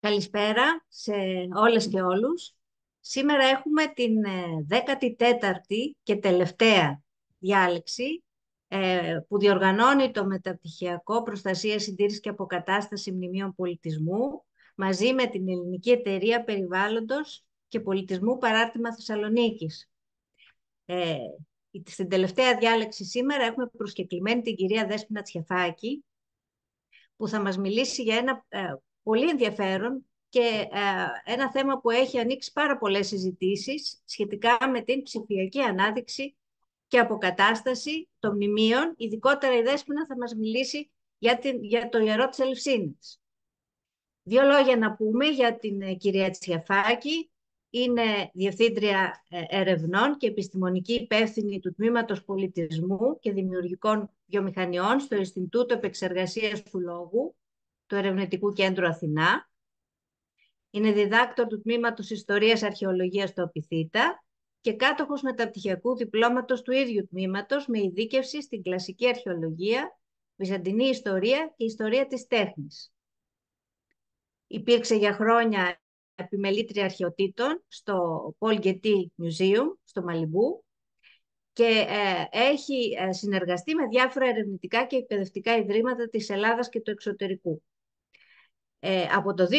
Καλησπέρα σε όλες και όλους. Σήμερα έχουμε την 14η και τελευταία διάλεξη που διοργανώνει το Μεταπτυχιακό Προστασία, Συντήρηση και Αποκατάσταση Μνημείων Πολιτισμού μαζί με την Ελληνική Εταιρεία Περιβάλλοντος και Πολιτισμού Παράρτημα Θεσσαλονίκης. Στην τελευταία διάλεξη σήμερα έχουμε προσκεκλημένη την κυρία Δέσποινα Τσιαφάκη, που θα μας μιλήσει για ένα πολύ ενδιαφέρον και ένα θέμα που έχει ανοίξει πάρα πολλές συζητήσεις σχετικά με την ψηφιακή ανάδειξη και αποκατάσταση των μνημείων. Ειδικότερα η Δέσποινα θα μας μιλήσει για το ιερό της Ελευσίνης. Δύο λόγια να πούμε για την κυρία Τσιαφάκη. Είναι Διευθύντρια Ερευνών και Επιστημονική Υπεύθυνη του Τμήματος Πολιτισμού και Δημιουργικών Βιομηχανιών στο Ινστιτούτο Επεξεργασίας του Λόγου του Ερευνητικού Κέντρου Αθηνά. Είναι διδάκτορ του Τμήματος Ιστορίας Αρχαιολογίας στο ΟΠΙΘΙΤΑ και κάτοχος μεταπτυχιακού διπλώματος του ίδιου τμήματος με ειδίκευση στην κλασική αρχαιολογία, βυζαντινή ιστορία και ιστορία της τέχνης. Υπήρξε για χρόνια επιμελήτρια αρχαιοτήτων στο Paul Getty Museum στο Μαλιμπού και έχει συνεργαστεί με διάφορα ερευνητικά και εκπαιδευτικά ιδρύματα της Ελλάδας και του εξωτερικού. Από το 2002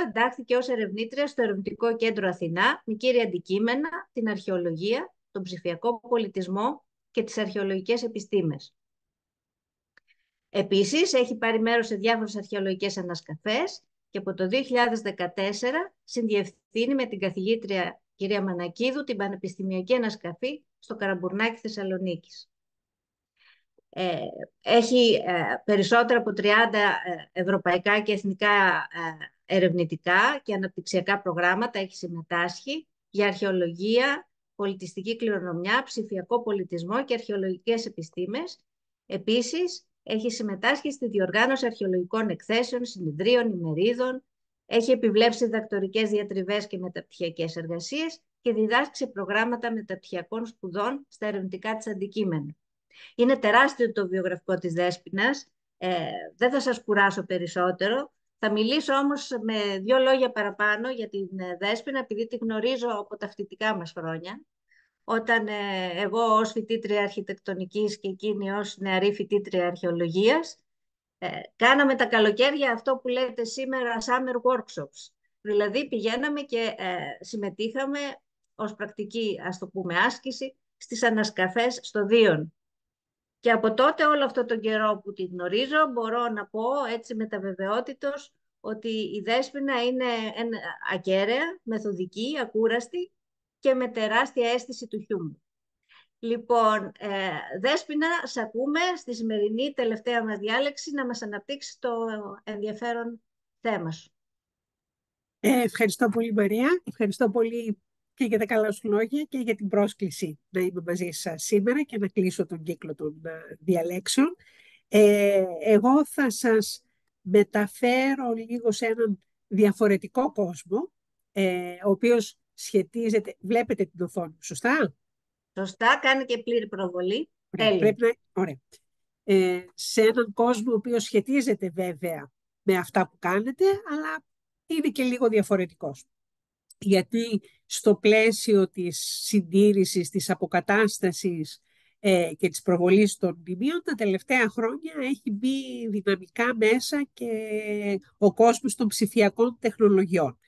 εντάχθηκε ως ερευνήτρια στο Ερευνητικό Κέντρο Αθηνά με κύρια αντικείμενα την αρχαιολογία, τον ψηφιακό πολιτισμό και τις αρχαιολογικές επιστήμες. Επίσης, έχει πάρει μέρος σε διάφορες αρχαιολογικές ανασκαφές και από το 2014 συνδιευθύνει με την καθηγήτρια κυρία Μανακίδου την πανεπιστημιακή ανασκαφή στο Καραμπουρνάκι Θεσσαλονίκης. Έχει περισσότερα από 30 ευρωπαϊκά και εθνικά ερευνητικά και αναπτυξιακά προγράμματα, έχει συμμετάσχει για αρχαιολογία, πολιτιστική κληρονομιά, ψηφιακό πολιτισμό και αρχαιολογικές επιστήμες. Επίσης, έχει συμμετάσχει στη διοργάνωση αρχαιολογικών εκθέσεων, συνεδρίων, ημερίδων, έχει επιβλέψει διδακτορικές διατριβές και μεταπτυχιακές εργασίες και διδάσκει σε προγράμματα μεταπτυχιακών σπουδών στα ερευνητικά της αντικείμενα. Είναι τεράστιο το βιογραφικό της Δέσποινας, δεν θα σας κουράσω περισσότερο. Θα μιλήσω όμως με δύο λόγια παραπάνω για την Δέσποινα, επειδή τη γνωρίζω από τα φοιτητικά μας χρόνια. Όταν εγώ ως φοιτήτρια αρχιτεκτονικής και εκείνη ως νεαρή φοιτήτρια αρχαιολογίας, κάναμε τα καλοκαίρια αυτό που λέτε σήμερα summer workshops. Δηλαδή πηγαίναμε και συμμετείχαμε ως πρακτική, ας το πούμε, άσκηση στις ανασκαφές στο Δίον. Και από τότε όλο αυτό τον καιρό που τη γνωρίζω μπορώ να πω έτσι με τα βεβαιότητος ότι η Δέσποινα είναι ακέραια, μεθοδική, ακούραστη και με τεράστια αίσθηση του χιούμορ. Λοιπόν, Δέσποινα, σ' ακούμε στη σημερινή τελευταία μας διάλεξη να μας αναπτύξει το ενδιαφέρον θέμα σου. Ευχαριστώ πολύ, Μαρία. Ευχαριστώ πολύ και για τα καλά σου λόγια και για την πρόσκληση να είμαι μαζί σας σήμερα και να κλείσω τον κύκλο των διαλέξεων. Εγώ θα σας μεταφέρω λίγο σε έναν διαφορετικό κόσμο, ο οποίος σχετίζεται... Βλέπετε την οθόνη, σωστά? Σωστά, κάνει και πλήρη προβολή. Ωραία, ωραία. Σε έναν κόσμο ο οποίος σχετίζεται βέβαια με αυτά που κάνετε, αλλά είναι και λίγο διαφορετικός. Γιατί στο πλαίσιο της συντήρησης, της αποκατάστασης και της προβολής των μνημείων τα τελευταία χρόνια έχει μπει δυναμικά μέσα και ο κόσμος των ψηφιακών τεχνολογιών.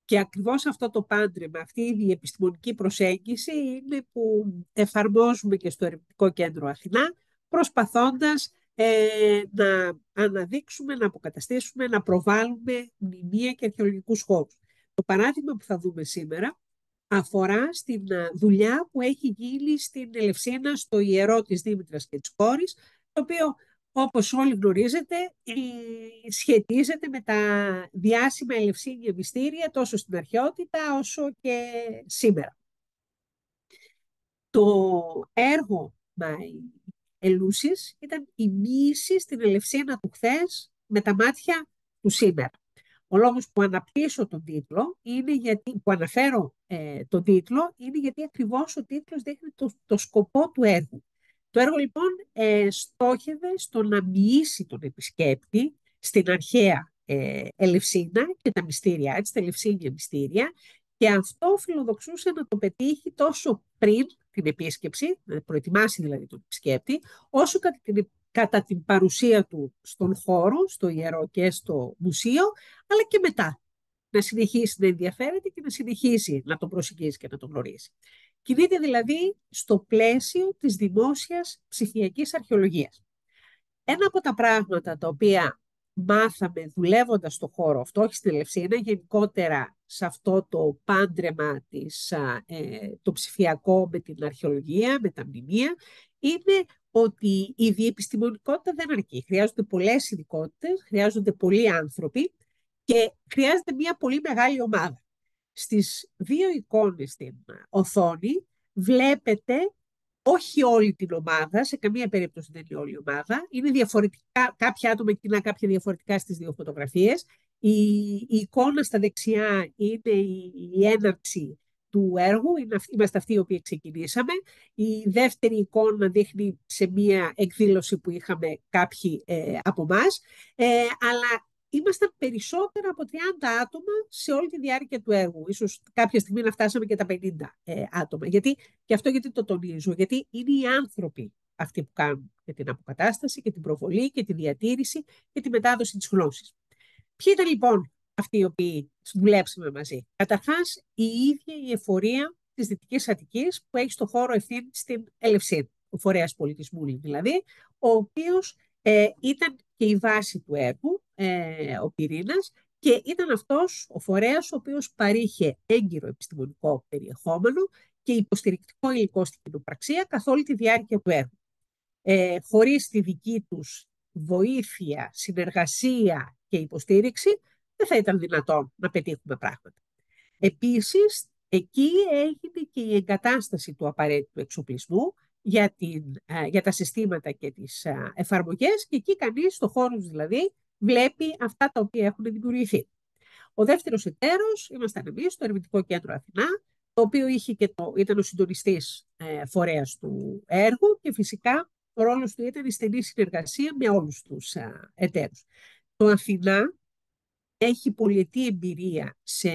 Και ακριβώς αυτό το πάντρεμα, αυτή η επιστημονική προσέγγιση είναι που εφαρμόζουμε και στο Ερευνητικό Κέντρο Αθηνά, προσπαθώντας να αναδείξουμε, να αποκαταστήσουμε, να προβάλλουμε μνημεία και αρχαιολογικούς χώρους. Το παράδειγμα που θα δούμε σήμερα αφορά στην δουλειά που έχει γίνει στην Ελευσίνα, στο ιερό της Δήμητρας και της Κόρης, το οποίο, όπως όλοι γνωρίζετε, σχετίζεται με τα διάσημα ελευσίνια μυστήρια τόσο στην αρχαιότητα όσο και σήμερα. Το έργο Ελούσης ήταν η μοίηση στην Ελευσίνα του χθες με τα μάτια του σήμερα. Ο λόγος που αναπτύσσω τον τίτλο, που αναφέρω τον τίτλο, είναι γιατί ακριβώς ο τίτλος δείχνει το σκοπό του έργου. Το έργο λοιπόν στόχευε στο να μοιήσει τον επισκέπτη στην αρχαία Ελευσίνα και τα μυστήριά της, τα Ελευσίνια μυστήρια, και αυτό φιλοδοξούσε να το πετύχει τόσο πριν την επίσκεψη, να προετοιμάσει δηλαδή τον επισκέπτη, όσο κατά την παρουσία του στον χώρο, στο ιερό και στο μουσείο, αλλά και μετά. Να συνεχίσει να ενδιαφέρεται και να συνεχίσει να τον προσεγγίσει και να τον γνωρίσει. Κινείται δηλαδή στο πλαίσιο της δημόσιας ψηφιακής αρχαιολογίας. Ένα από τα πράγματα τα οποία μάθαμε δουλεύοντας στο χώρο αυτό, όχι στην Ελευσίνα, γενικότερα σε αυτό το πάντρεμα το ψηφιακό με την αρχαιολογία, με τα μνημεία, είναι ότι η διεπιστημονικότητα δεν αρκεί. Χρειάζονται πολλές ειδικότητες, χρειάζονται πολλοί άνθρωποι και χρειάζεται μια πολύ μεγάλη ομάδα. Στις δύο εικόνες στην οθόνη βλέπετε όχι όλη την ομάδα, σε καμία περίπτωση δεν είναι όλη η ομάδα. Είναι διαφορετικά, κάποια άτομα κοινά, κάποια διαφορετικά στις δύο φωτογραφίες. Η εικόνα στα δεξιά είναι η έναρξη του έργου, είμαστε αυτοί οι οποίοι ξεκινήσαμε. Η δεύτερη εικόνα δείχνει σε μία εκδήλωση που είχαμε κάποιοι από εμάς, αλλά ήμασταν περισσότερα από 30 άτομα σε όλη τη διάρκεια του έργου. Ίσως κάποια στιγμή να φτάσαμε και τα 50 άτομα. Γιατί το τονίζω, γιατί είναι οι άνθρωποι αυτοί που κάνουν και την αποκατάσταση και την προβολή και τη διατήρηση και τη μετάδοση της γνώσης. Ποιοι ήταν λοιπόν αυτοί οι οποίοι δουλέψαμε μαζί? Καταρχάς, η ίδια η εφορία της Δυτικής Αττικής που έχει στο χώρο ευθύνη στην Ελευσίνα, ο φορέας πολιτισμού δηλαδή, ο οποίος ήταν και η βάση του έργου, ο πυρήνας, και ήταν αυτός ο φορέας ο οποίος παρήχε έγκυρο επιστημονικό περιεχόμενο και υποστηρικτικό υλικό στην κοινοπραξία καθ' όλη τη διάρκεια του έργου. Χωρίς τη δική τους βοήθεια, συνεργασία και υποστήριξη, δεν θα ήταν δυνατόν να πετύχουμε πράγματα. Επίσης, εκεί έγινε και η εγκατάσταση του απαραίτητου εξοπλισμού για τα συστήματα και τις εφαρμογές, και εκεί κανείς στο χώρο δηλαδή βλέπει αυτά τα οποία έχουν δημιουργηθεί. Ο δεύτερος εταίρος ήμασταν εμείς, το Ερευνητικό Κέντρο Αθηνά, το οποίο ήταν ο συντονιστής φορέας του έργου, και φυσικά ο ρόλος του ήταν η στενή συνεργασία με όλους τους εταίρους. Το Αθηνά έχει πολυετή εμπειρία σε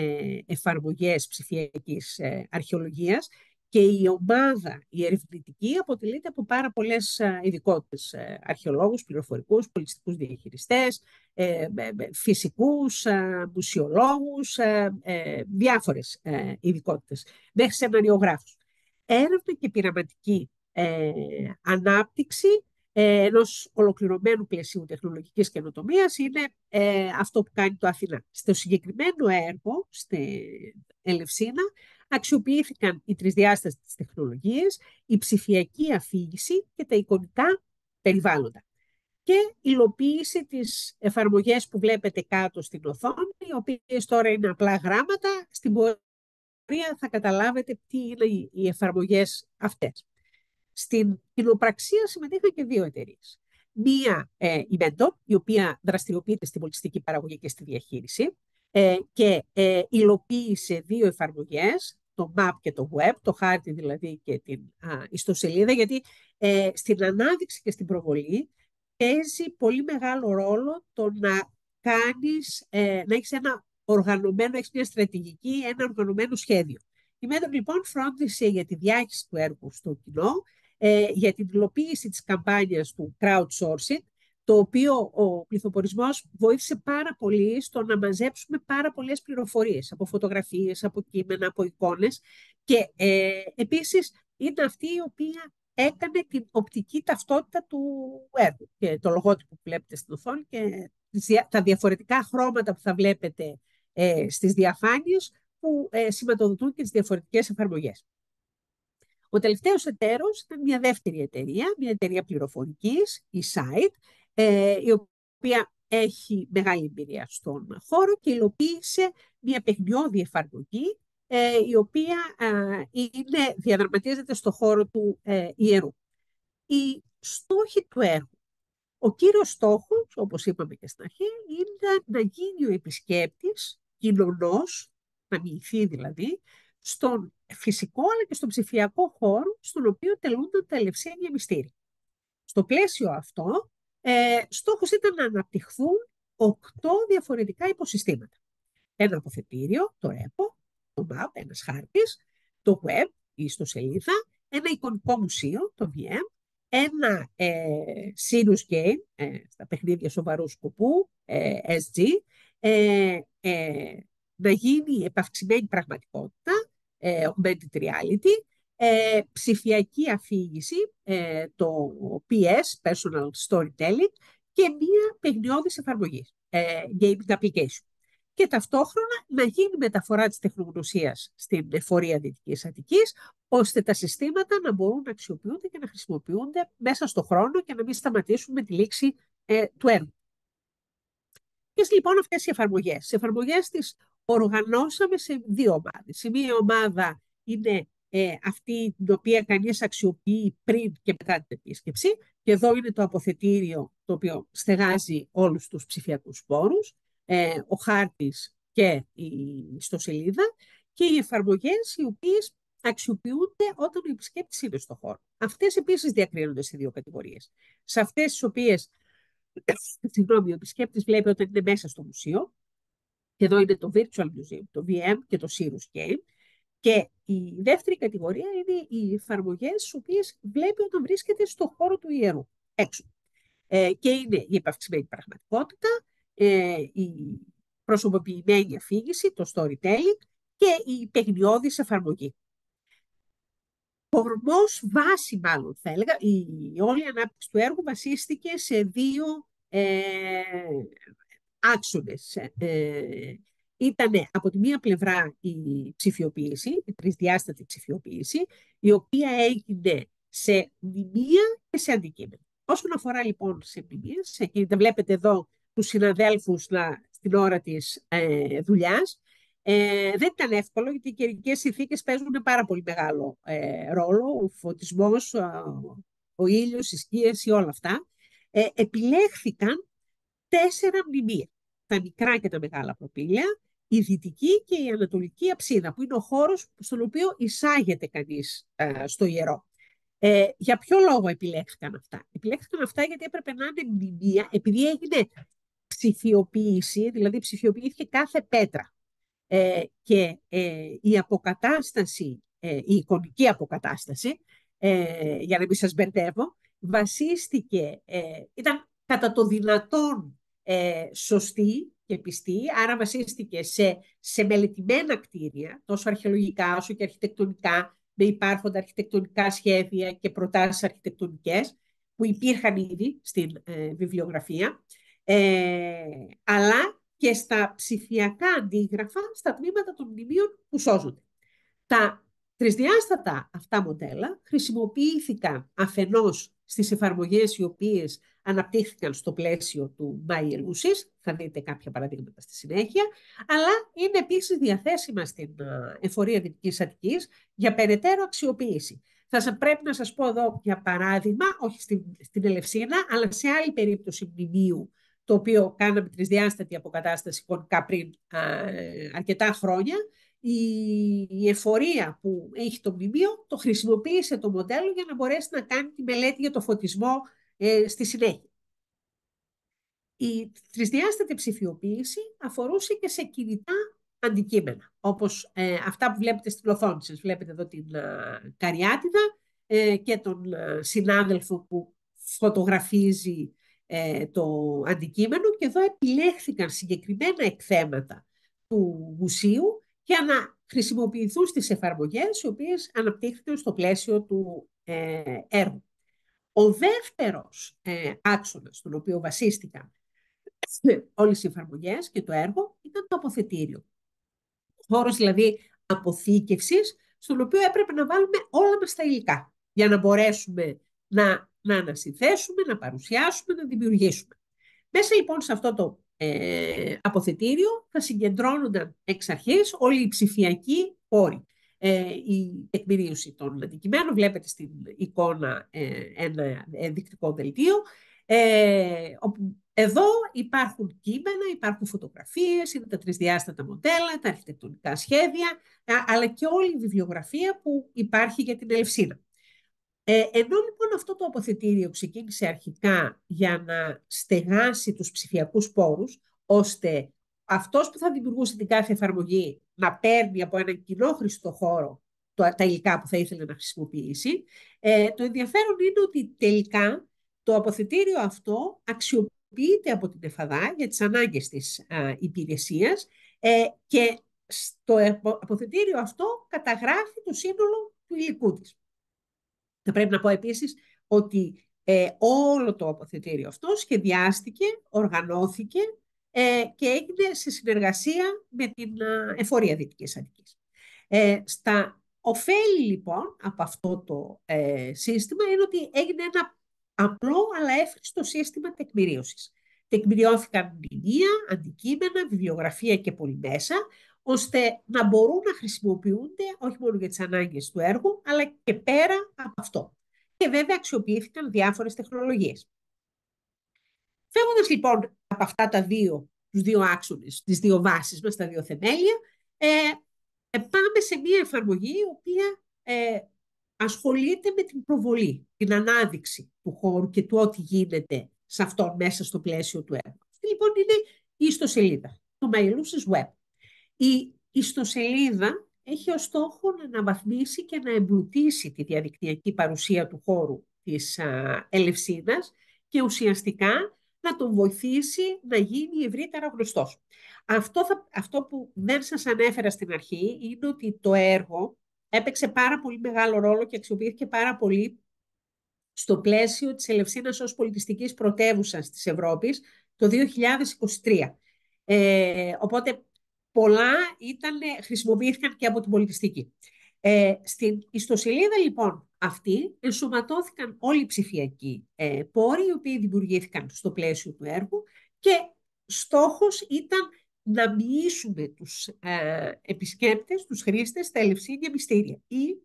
εφαρμογές ψηφιακής αρχαιολογίας, και η ομάδα, η ερευνητική, αποτελείται από πάρα πολλές ειδικότητες. Αρχαιολόγους, πληροφορικούς, πολιτιστικούς διαχειριστές, φυσικούς, μουσιολόγους, διάφορες ειδικότητες, μέχρι σεναριογράφους. Έρευνα και πειραματική ανάπτυξη ενός ολοκληρωμένου πλαισίου τεχνολογικής καινοτομίας είναι αυτό που κάνει το Αθηνά. Στο συγκεκριμένο έργο, στην Ελευσίνα, αξιοποιήθηκαν οι τρισδιάστατες τεχνολογίες, η ψηφιακή αφήγηση και τα εικονικά περιβάλλοντα. Και υλοποίηση τις εφαρμογές που βλέπετε κάτω στην οθόνη, οι οποίες τώρα είναι απλά γράμματα. Στην πορεία θα καταλάβετε τι είναι οι εφαρμογές αυτές. Στην κοινοπραξία συμμετείχαν και δύο εταιρείες. Μία, η Mentor, η οποία δραστηριοποιείται στην πολιτιστική παραγωγή και στη διαχείριση, και υλοποίησε δύο εφαρμογές, το Map και το Web, το χάρτη δηλαδή και την ιστοσελίδα, γιατί στην ανάδειξη και στην προβολή παίζει πολύ μεγάλο ρόλο το να έχεις ένα οργανωμένο, έχεις μια στρατηγική, ένα οργανωμένο σχέδιο. Η Mentor λοιπόν φρόντισε για τη διάχυση του έργου στο κοινό, για την υλοποίηση της καμπάνιας του crowdsourcing, το οποίο ο πληθοπορισμός βοήθησε πάρα πολύ στο να μαζέψουμε πάρα πολλές πληροφορίες από φωτογραφίες, από κείμενα, από εικόνες, και επίσης είναι αυτή η οποία έκανε την οπτική ταυτότητα του έργου και το λογότυπο που βλέπετε στην οθόνη και τα διαφορετικά χρώματα που θα βλέπετε στις διαφάνειες που σηματοδοτούν και τις διαφορετικές εφαρμογές. Ο τελευταίος εταίρος ήταν μια δεύτερη εταιρεία, μια εταιρεία πληροφορικής, η Site, η οποία έχει μεγάλη εμπειρία στον χώρο και υλοποίησε μια παιχνιώδη εφαρμογή, η οποία διαδραματίζεται στο χώρο του ιερού. Οι στόχοι του έργου. Ο κύριος στόχος, όπως είπαμε και στην αρχή, είναι να γίνει ο επισκέπτης κοινωνός, να μοιηθεί δηλαδή, στον φυσικό αλλά και στον ψηφιακό χώρο, στον οποίο τελούνται τα Ελευσίνια μυστήρια. Στο πλαίσιο αυτό, στόχος ήταν να αναπτυχθούν 8 διαφορετικά υποσυστήματα. Ένα αποθετήριο, το REPO, το map, ένας χάρτης, το web, η ιστοσελίδα, ένα εικονικό μουσείο, το VM, ένα serious game, στα παιχνίδια σοβαρού σκοπού, SG, να γίνει επαυξημένη πραγματικότητα, augmented reality, ψηφιακή αφήγηση, το PS, Personal Storytelling, και μία παιχνιώδης εφαρμογή, gaming application. Και ταυτόχρονα να γίνει μεταφορά της τεχνογνωσίας στην εφορία Δυτικής Αττικής, ώστε τα συστήματα να μπορούν να αξιοποιούνται και να χρησιμοποιούνται μέσα στον χρόνο και να μην σταματήσουν με τη λήξη του έργου. Ποιες λοιπόν αυτές οι εφαρμογές? Τις εφαρμογές τις οργανώσαμε σε 2 ομάδες. Η μία ομάδα είναι αυτή την οποία κανείς αξιοποιεί πριν και μετά την επίσκεψη, και εδώ είναι το αποθετήριο το οποίο στεγάζει όλους τους ψηφιακούς πόρους, ο χάρτης και η ιστοσελίδα, και οι εφαρμογές οι οποίες αξιοποιούνται όταν ο επισκέπτης είναι στο χώρο. Αυτές επίσης διακρίνονται σε 2 κατηγορίες. Σε αυτές τις οποίες ο επισκέπτης βλέπει όταν είναι μέσα στο μουσείο, και εδώ είναι το Virtual Museum, το VM και το Serious Game. Και η δεύτερη κατηγορία είναι οι εφαρμογές τις οποίες βλέπει όταν βρίσκεται στο χώρο του ιερού, έξω. Και είναι η επαυξημένη πραγματικότητα, η προσωποποιημένη αφήγηση, το storytelling και η παιχνιώδης εφαρμογή. Κορμός βάση, μάλλον θα έλεγα, η όλη ανάπτυξη του έργου βασίστηκε σε 2 άξονες. Ήταν από τη μία πλευρά η ψηφιοποίηση, η τρισδιάστατη ψηφιοποίηση, η οποία έγινε σε μνημεία και σε αντικείμενα. Όσον αφορά λοιπόν σε μνημείες, και βλέπετε εδώ τους συναδέλφους στην ώρα της δουλειάς, δεν ήταν εύκολο, γιατί οι καιρικές συνθήκες παίζουν πάρα πολύ μεγάλο ρόλο, ο φωτισμός, ο ήλιος, οι σκίες ή όλα αυτά. Επιλέχθηκαν 4 μνημεία, τα μικρά και τα μεγάλα προπήλαια, η δυτική και η ανατολική αψίδα, που είναι ο χώρος στον οποίο εισάγεται κανείς στο ιερό. Για ποιο λόγο επιλέχθηκαν αυτά? Επιλέχθηκαν αυτά γιατί έπρεπε να είναι μνημεία, επειδή έγινε ψηφιοποίηση, δηλαδή ψηφιοποιήθηκε κάθε πέτρα. Και η αποκατάσταση, η εικονική αποκατάσταση, για να μην σας μπερδεύω, βασίστηκε, ήταν κατά το δυνατόν σωστή και πιστή, άρα βασίστηκε σε μελετημένα κτίρια, τόσο αρχαιολογικά όσο και αρχιτεκτονικά, με υπάρχοντα αρχιτεκτονικά σχέδια και προτάσεις αρχιτεκτονικές που υπήρχαν ήδη στην βιβλιογραφία, αλλά και στα ψηφιακά αντίγραφα στα τμήματα των μνημείων που σώζονται. Τα τρισδιάστατα αυτά μοντέλα χρησιμοποιήθηκαν αφενός στις εφαρμογές οι οποίες αναπτύχθηκαν στο πλαίσιο του MyElusis, θα δείτε κάποια παραδείγματα στη συνέχεια, αλλά είναι επίσης διαθέσιμα στην εφορία Δυτικής Αττικής για περαιτέρω αξιοποίηση. Πρέπει να σας πω εδώ για παράδειγμα, όχι στην Ελευσίνα, αλλά σε άλλη περίπτωση μνημείου, το οποίο κάναμε τρισδιάστατη αποκατάσταση εικονικά πριν αρκετά χρόνια. Η εφορία που έχει το μνημείο το χρησιμοποίησε το μοντέλο για να μπορέσει να κάνει τη μελέτη για το φωτισμό στη συνέχεια. Η τρισδιάστατη ψηφιοποίηση αφορούσε και σε κινητά αντικείμενα, όπως αυτά που βλέπετε στην οθόνη σας. Βλέπετε εδώ την Καριάτιδα και τον συνάδελφο που φωτογραφίζει το αντικείμενο, και εδώ επιλέχθηκαν συγκεκριμένα εκθέματα του μουσείου για να χρησιμοποιηθούν στις εφαρμογές οι οποίες αναπτύχθηκαν στο πλαίσιο του έργου. Ο δεύτερος άξονας, στον οποίο βασίστηκαν όλες οι εφαρμογές και το έργο, ήταν το αποθετήριο. Χώρος δηλαδή αποθήκευσης, στον οποίο έπρεπε να βάλουμε όλα μας τα υλικά για να μπορέσουμε να ανασυνθέσουμε, να παρουσιάσουμε, να δημιουργήσουμε. Μέσα λοιπόν σε αυτό το αποθετήριο θα συγκεντρώνονταν εξ αρχής όλοι οι ψηφιακοί πόροι. Η τεκμηρίωση των αντικειμένων, βλέπετε στην εικόνα ένα ενδεικτικό δελτίο, όπου εδώ υπάρχουν κείμενα, υπάρχουν φωτογραφίες, είναι τα τρισδιάστατα μοντέλα, τα αρχιτεκτονικά σχέδια, αλλά και όλη η βιβλιογραφία που υπάρχει για την Ελευσίνα. Ενώ λοιπόν αυτό το αποθετήριο ξεκίνησε αρχικά για να στεγάσει τους ψηφιακούς πόρους, ώστε αυτός που θα δημιουργούσε την κάθε εφαρμογή να παίρνει από έναν κοινόχρηστο χώρο τα υλικά που θα ήθελε να χρησιμοποιήσει, το ενδιαφέρον είναι ότι τελικά το αποθετήριο αυτό αξιοποιείται από την ΕΦΑΔΑ για τις ανάγκες της υπηρεσίας, και στο αποθετήριο αυτό καταγράφει το σύνολο του υλικού της. Θα πρέπει να πω επίσης ότι όλο το αποθετήριο αυτό σχεδιάστηκε, οργανώθηκε και έγινε σε συνεργασία με την εφορία Δυτικής Αττικής. Στα ωφέλη λοιπόν από αυτό το σύστημα είναι ότι έγινε ένα απλό αλλά εύχριστο σύστημα τεκμηρίωσης. Τεκμηριώθηκαν μνημεία, αντικείμενα, βιβλιογραφία και πολυμέσα, ώστε να μπορούν να χρησιμοποιούνται όχι μόνο για τις ανάγκες του έργου, αλλά και πέρα από αυτό. Και βέβαια αξιοποιήθηκαν διάφορες τεχνολογίες. Φεύγοντας λοιπόν από αυτά τους δύο άξονες, τις δύο βάσεις μας, τα δύο θεμέλια, πάμε σε μια εφαρμογή η οποία ασχολείται με την προβολή, την ανάδειξη του χώρου και του ό,τι γίνεται σε αυτόν μέσα στο πλαίσιο του έργου. Αυτή λοιπόν είναι η ιστοσελίδα, το My Lucis Web. Η ιστοσελίδα έχει ως στόχο να αναβαθμίσει και να εμπλουτίσει τη διαδικτυακή παρουσία του χώρου της Ελευσίνας και ουσιαστικά να τον βοηθήσει να γίνει ευρύτερα γνωστός. Αυτό που δεν σας ανέφερα στην αρχή είναι ότι το έργο έπαιξε πάρα πολύ μεγάλο ρόλο και αξιοποιήθηκε πάρα πολύ στο πλαίσιο της Ελευσίνας ως πολιτιστικής πρωτεύουσας της Ευρώπης το 2023. Οπότε πολλά χρησιμοποιήθηκαν και από την πολιτιστική. Στην ιστοσελίδα λοιπόν αυτή ενσωματώθηκαν όλοι οι ψηφιακοί πόροι οι οποίοι δημιουργήθηκαν στο πλαίσιο του έργου και στόχος ήταν να μοιήσουμε τους επισκέπτες, τους χρήστες στα Ελευσίνια μυστήρια ή,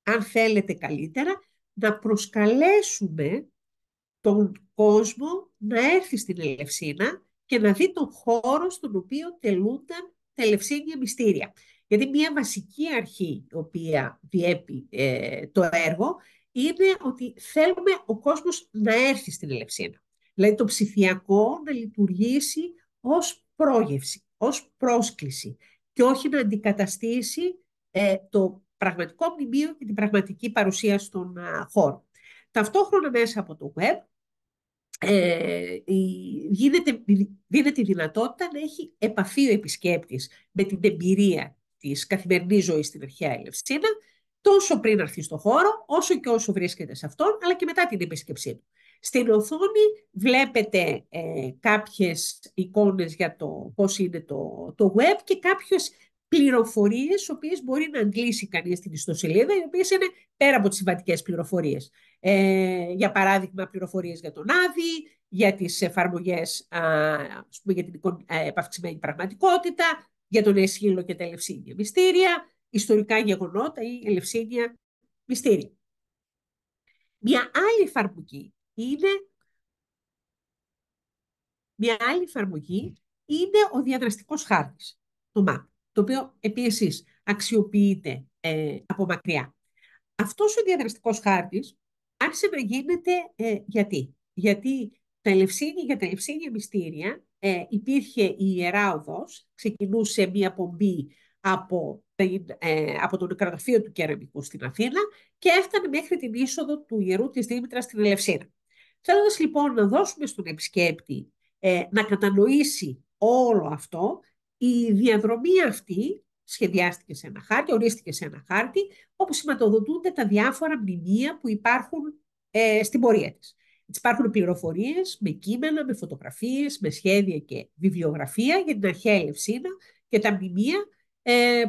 αν θέλετε καλύτερα, να προσκαλέσουμε τον κόσμο να έρθει στην Ελευσίνα και να δει τον χώρο στον οποίο τελούνταν τα Ελευσίνια μυστήρια. Γιατί μια βασική αρχή η οποία διέπει το έργο είναι ότι θέλουμε ο κόσμος να έρθει στην Ελευσίνα. Δηλαδή το ψηφιακό να λειτουργήσει ως πρόγευση, ως πρόσκληση και όχι να αντικαταστήσει το πραγματικό μνημείο και την πραγματική παρουσία στον χώρο. Ταυτόχρονα μέσα από το web δίνεται η δυνατότητα να έχει επαφή ο επισκέπτης με την εμπειρία της καθημερινής ζωής στην αρχαία Ελευσίνα, τόσο πριν έρθει στο χώρο, όσο και όσο βρίσκεται σε αυτόν, αλλά και μετά την επίσκεψή του. Στην οθόνη βλέπετε κάποιες εικόνες για το πώς είναι το web και κάποιες πληροφορίες, τις οποίες μπορεί να αντλήσει κανείς στην ιστοσελίδα, οι οποίες είναι πέρα από τις συμβατικές πληροφορίες. Για παράδειγμα, πληροφορίες για τον Άδη, για τις εφαρμογές, για την επαυξημένη πραγματικότητα, για τον Αισχύλο και τα Ελευσίνια μυστήρια, ιστορικά γεγονότα ή Ελευσίνια μυστήρια. Μια άλλη εφαρμογή είναι ο διαδραστικός χάρτης, το MAP, το οποίο επίσης αξιοποιείται από μακριά. Αυτός ο διαδραστικός χάρτης άρχισε να γίνεται γιατί για τα Ελευσίνια μυστήρια υπήρχε η Ιερά Οδός, ξεκινούσε μια πομπή από το νεκροταφείο του Κεραμικού στην Αθήνα και έφτανε μέχρι την είσοδο του Ιερού της Δήμητρας στην Ελευσίνα. Θέλοντας λοιπόν να δώσουμε στον επισκέπτη να κατανοήσει όλο αυτό, η διαδρομή αυτή σχεδιάστηκε σε ένα χάρτη, ορίστηκε σε ένα χάρτη, όπου σηματοδοτούνται τα διάφορα μνημεία που υπάρχουν στην πορεία της. Υπάρχουν πληροφορίες με κείμενα, με φωτογραφίες, με σχέδια και βιβλιογραφία για την αρχαία Ελευσίνα και τα μνημεία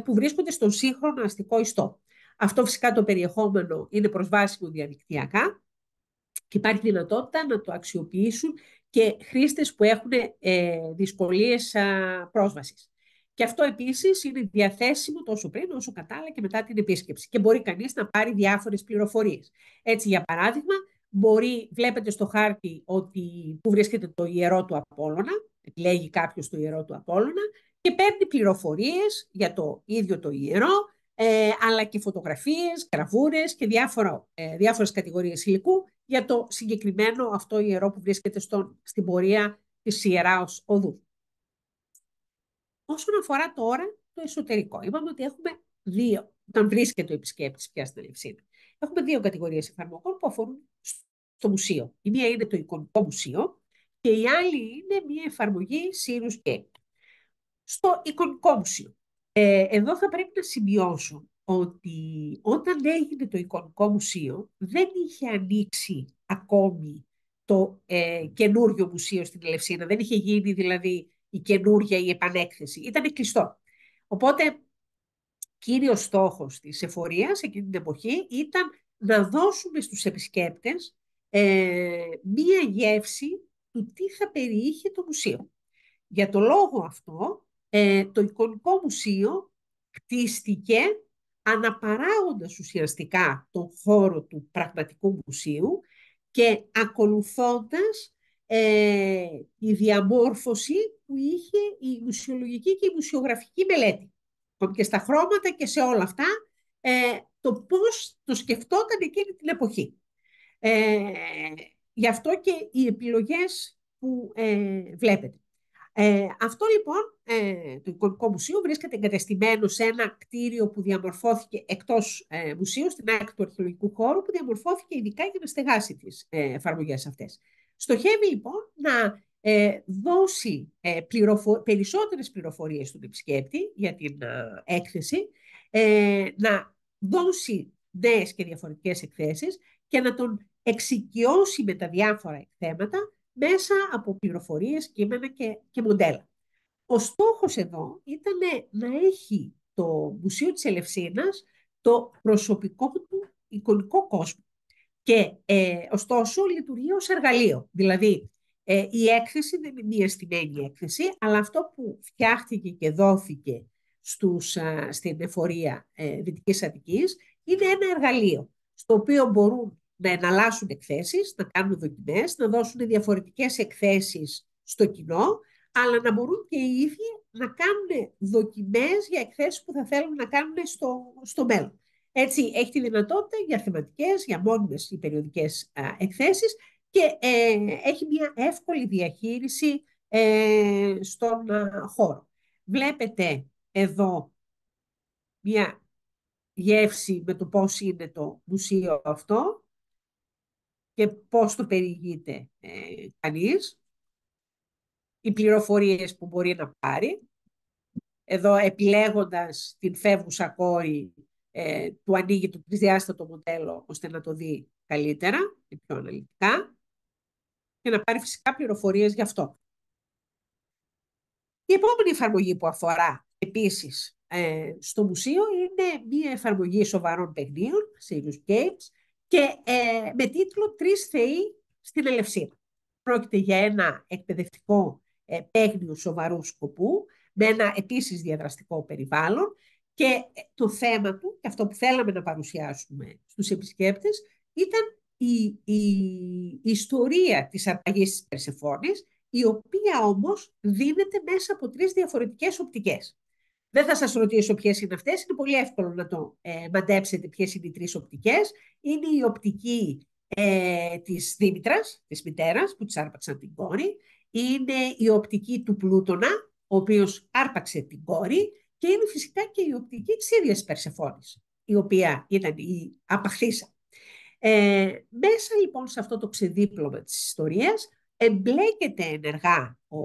που βρίσκονται στον σύγχρονο αστικό ιστό. Αυτό φυσικά το περιεχόμενο είναι προσβάσιμο διαδικτυακά και υπάρχει δυνατότητα να το αξιοποιήσουν και χρήστες που έχουν δυσκολίες πρόσβασης. Και αυτό επίσης είναι διαθέσιμο τόσο πριν όσο κατά αλλά και μετά την επίσκεψη και μπορεί κανείς να πάρει διάφορες πληροφορίες. Έτσι, για παράδειγμα, βλέπετε στο χάρτη ότι που βρίσκεται το ιερό του Απόλλωνα, επιλέγει κάποιος το ιερό του Απόλλωνα και παίρνει πληροφορίες για το ίδιο το ιερό, αλλά και φωτογραφίες, γραβούρες και διάφορες κατηγορίες υλικού για το συγκεκριμένο αυτό ιερό που βρίσκεται στην πορεία της Ιεράς Οδού. Όσον αφορά τώρα το εσωτερικό, είπαμε ότι έχουμε δύο, όταν βρίσκεται ο επισκέπτης πια στην Ελευσίνα. Έχουμε δύο κατηγορίες εφαρμογών που αφορούν στο μουσείο. Η μία είναι το εικονικό μουσείο και η άλλη είναι μια εφαρμογή Sirius Game. Στο εικονικό μουσείο. Εδώ θα πρέπει να σημειώσω ότι όταν έγινε το εικονικό μουσείο δεν είχε ανοίξει ακόμη το καινούριο μουσείο στην Ελευσίνα. Δεν είχε γίνει δηλαδή η καινούργια η επανέκθεση. Ήταν κλειστό. Οπότε κύριος στόχος της εφορίας εκείνη την εποχή ήταν να δώσουμε στους επισκέπτες μία γεύση του τι θα περιείχε το μουσείο. Για το λόγο αυτό, το εικονικό μουσείο κτίστηκε αναπαράγοντας ουσιαστικά τον χώρο του πραγματικού μουσείου και ακολουθώντας η διαμόρφωση που είχε η μουσιολογική και η μουσιογραφική μελέτη. Και στα χρώματα και σε όλα αυτά, το πώς το σκεφτόταν εκείνη την εποχή. Γι' αυτό και οι επιλογές που βλέπετε. Αυτό λοιπόν, το εικονικό μουσείο βρίσκεται εγκατεστημένο σε ένα κτίριο που διαμορφώθηκε εκτός μουσείου, στην άκρη του αρχαιολογικού χώρου, που διαμορφώθηκε ειδικά για να στεγάσει τις εφαρμογές αυτές. Στοχεύει λοιπόν να δώσει περισσότερες πληροφορίες στον επισκέπτη για την έκθεση, να δώσει νέες και διαφορετικές εκθέσεις και να τον εξοικειώσει με τα διάφορα εκθέματα μέσα από πληροφορίες, κείμενα και μοντέλα. Ο στόχος εδώ ήταν να έχει το Μουσείο της Ελευσίνας το προσωπικό του εικονικό κόσμο. Και ωστόσο λειτουργεί ως εργαλείο. Δηλαδή η έκθεση δεν είναι μία στημένη έκθεση, αλλά αυτό που φτιάχτηκε και δόθηκε στην εφορία Δυτικής Αττικής είναι ένα εργαλείο, στο οποίο μπορούν να εναλλάσσουν εκθέσεις, να κάνουν δοκιμές, να δώσουν διαφορετικές εκθέσεις στο κοινό, αλλά να μπορούν και οι ίδιοι να κάνουν δοκιμές για εκθέσεις που θα θέλουν να κάνουν στο μέλλον. Έτσι, έχει τη δυνατότητα για θεματικές, για μόνιμες ή περιοδικές εκθέσεις και έχει μια εύκολη διαχείριση στον χώρο. Βλέπετε εδώ μια γεύση με το πώς είναι το μουσείο αυτό και πώς το περιηγείται κανείς, οι πληροφορίες που μπορεί να πάρει. Εδώ επιλέγοντας την φεύγουσα κόρη του ανοίγει το τρισδιάστατο μοντέλο ώστε να το δει καλύτερα και πιο αναλυτικά και να πάρει φυσικά πληροφορίες γι' αυτό. Η επόμενη εφαρμογή που αφορά επίσης στο μουσείο είναι μία εφαρμογή σοβαρών παιχνίων, Sirius Games, και με τίτλο «Τρεις θεοί στην Ελευσίνα». Πρόκειται για ένα εκπαιδευτικό παίγνιο σοβαρού σκοπού, με ένα επίσης διαδραστικό περιβάλλον και το θέμα του, και αυτό που θέλαμε να παρουσιάσουμε στους επισκέπτες, ήταν η ιστορία της αρπαγής της Περσεφόνης, η οποία όμως δίνεται μέσα από τρεις διαφορετικές οπτικές. Δεν θα σας ρωτήσω ποιες είναι αυτές, είναι πολύ εύκολο να το μαντέψετε ποιες είναι οι τρεις οπτικές. Είναι η οπτική της Δήμητρας, της μητέρας, που της άρπαξαν την κόρη. Είναι η οπτική του Πλούτονα, ο οποίος άρπαξε την κόρη. Και είναι φυσικά και η οπτική της ίδιας Περσεφόνης, η οποία ήταν η απαχθήσα. Μέσα λοιπόν σε αυτό το ξεδίπλωμα της ιστορίας εμπλέκεται ενεργά ο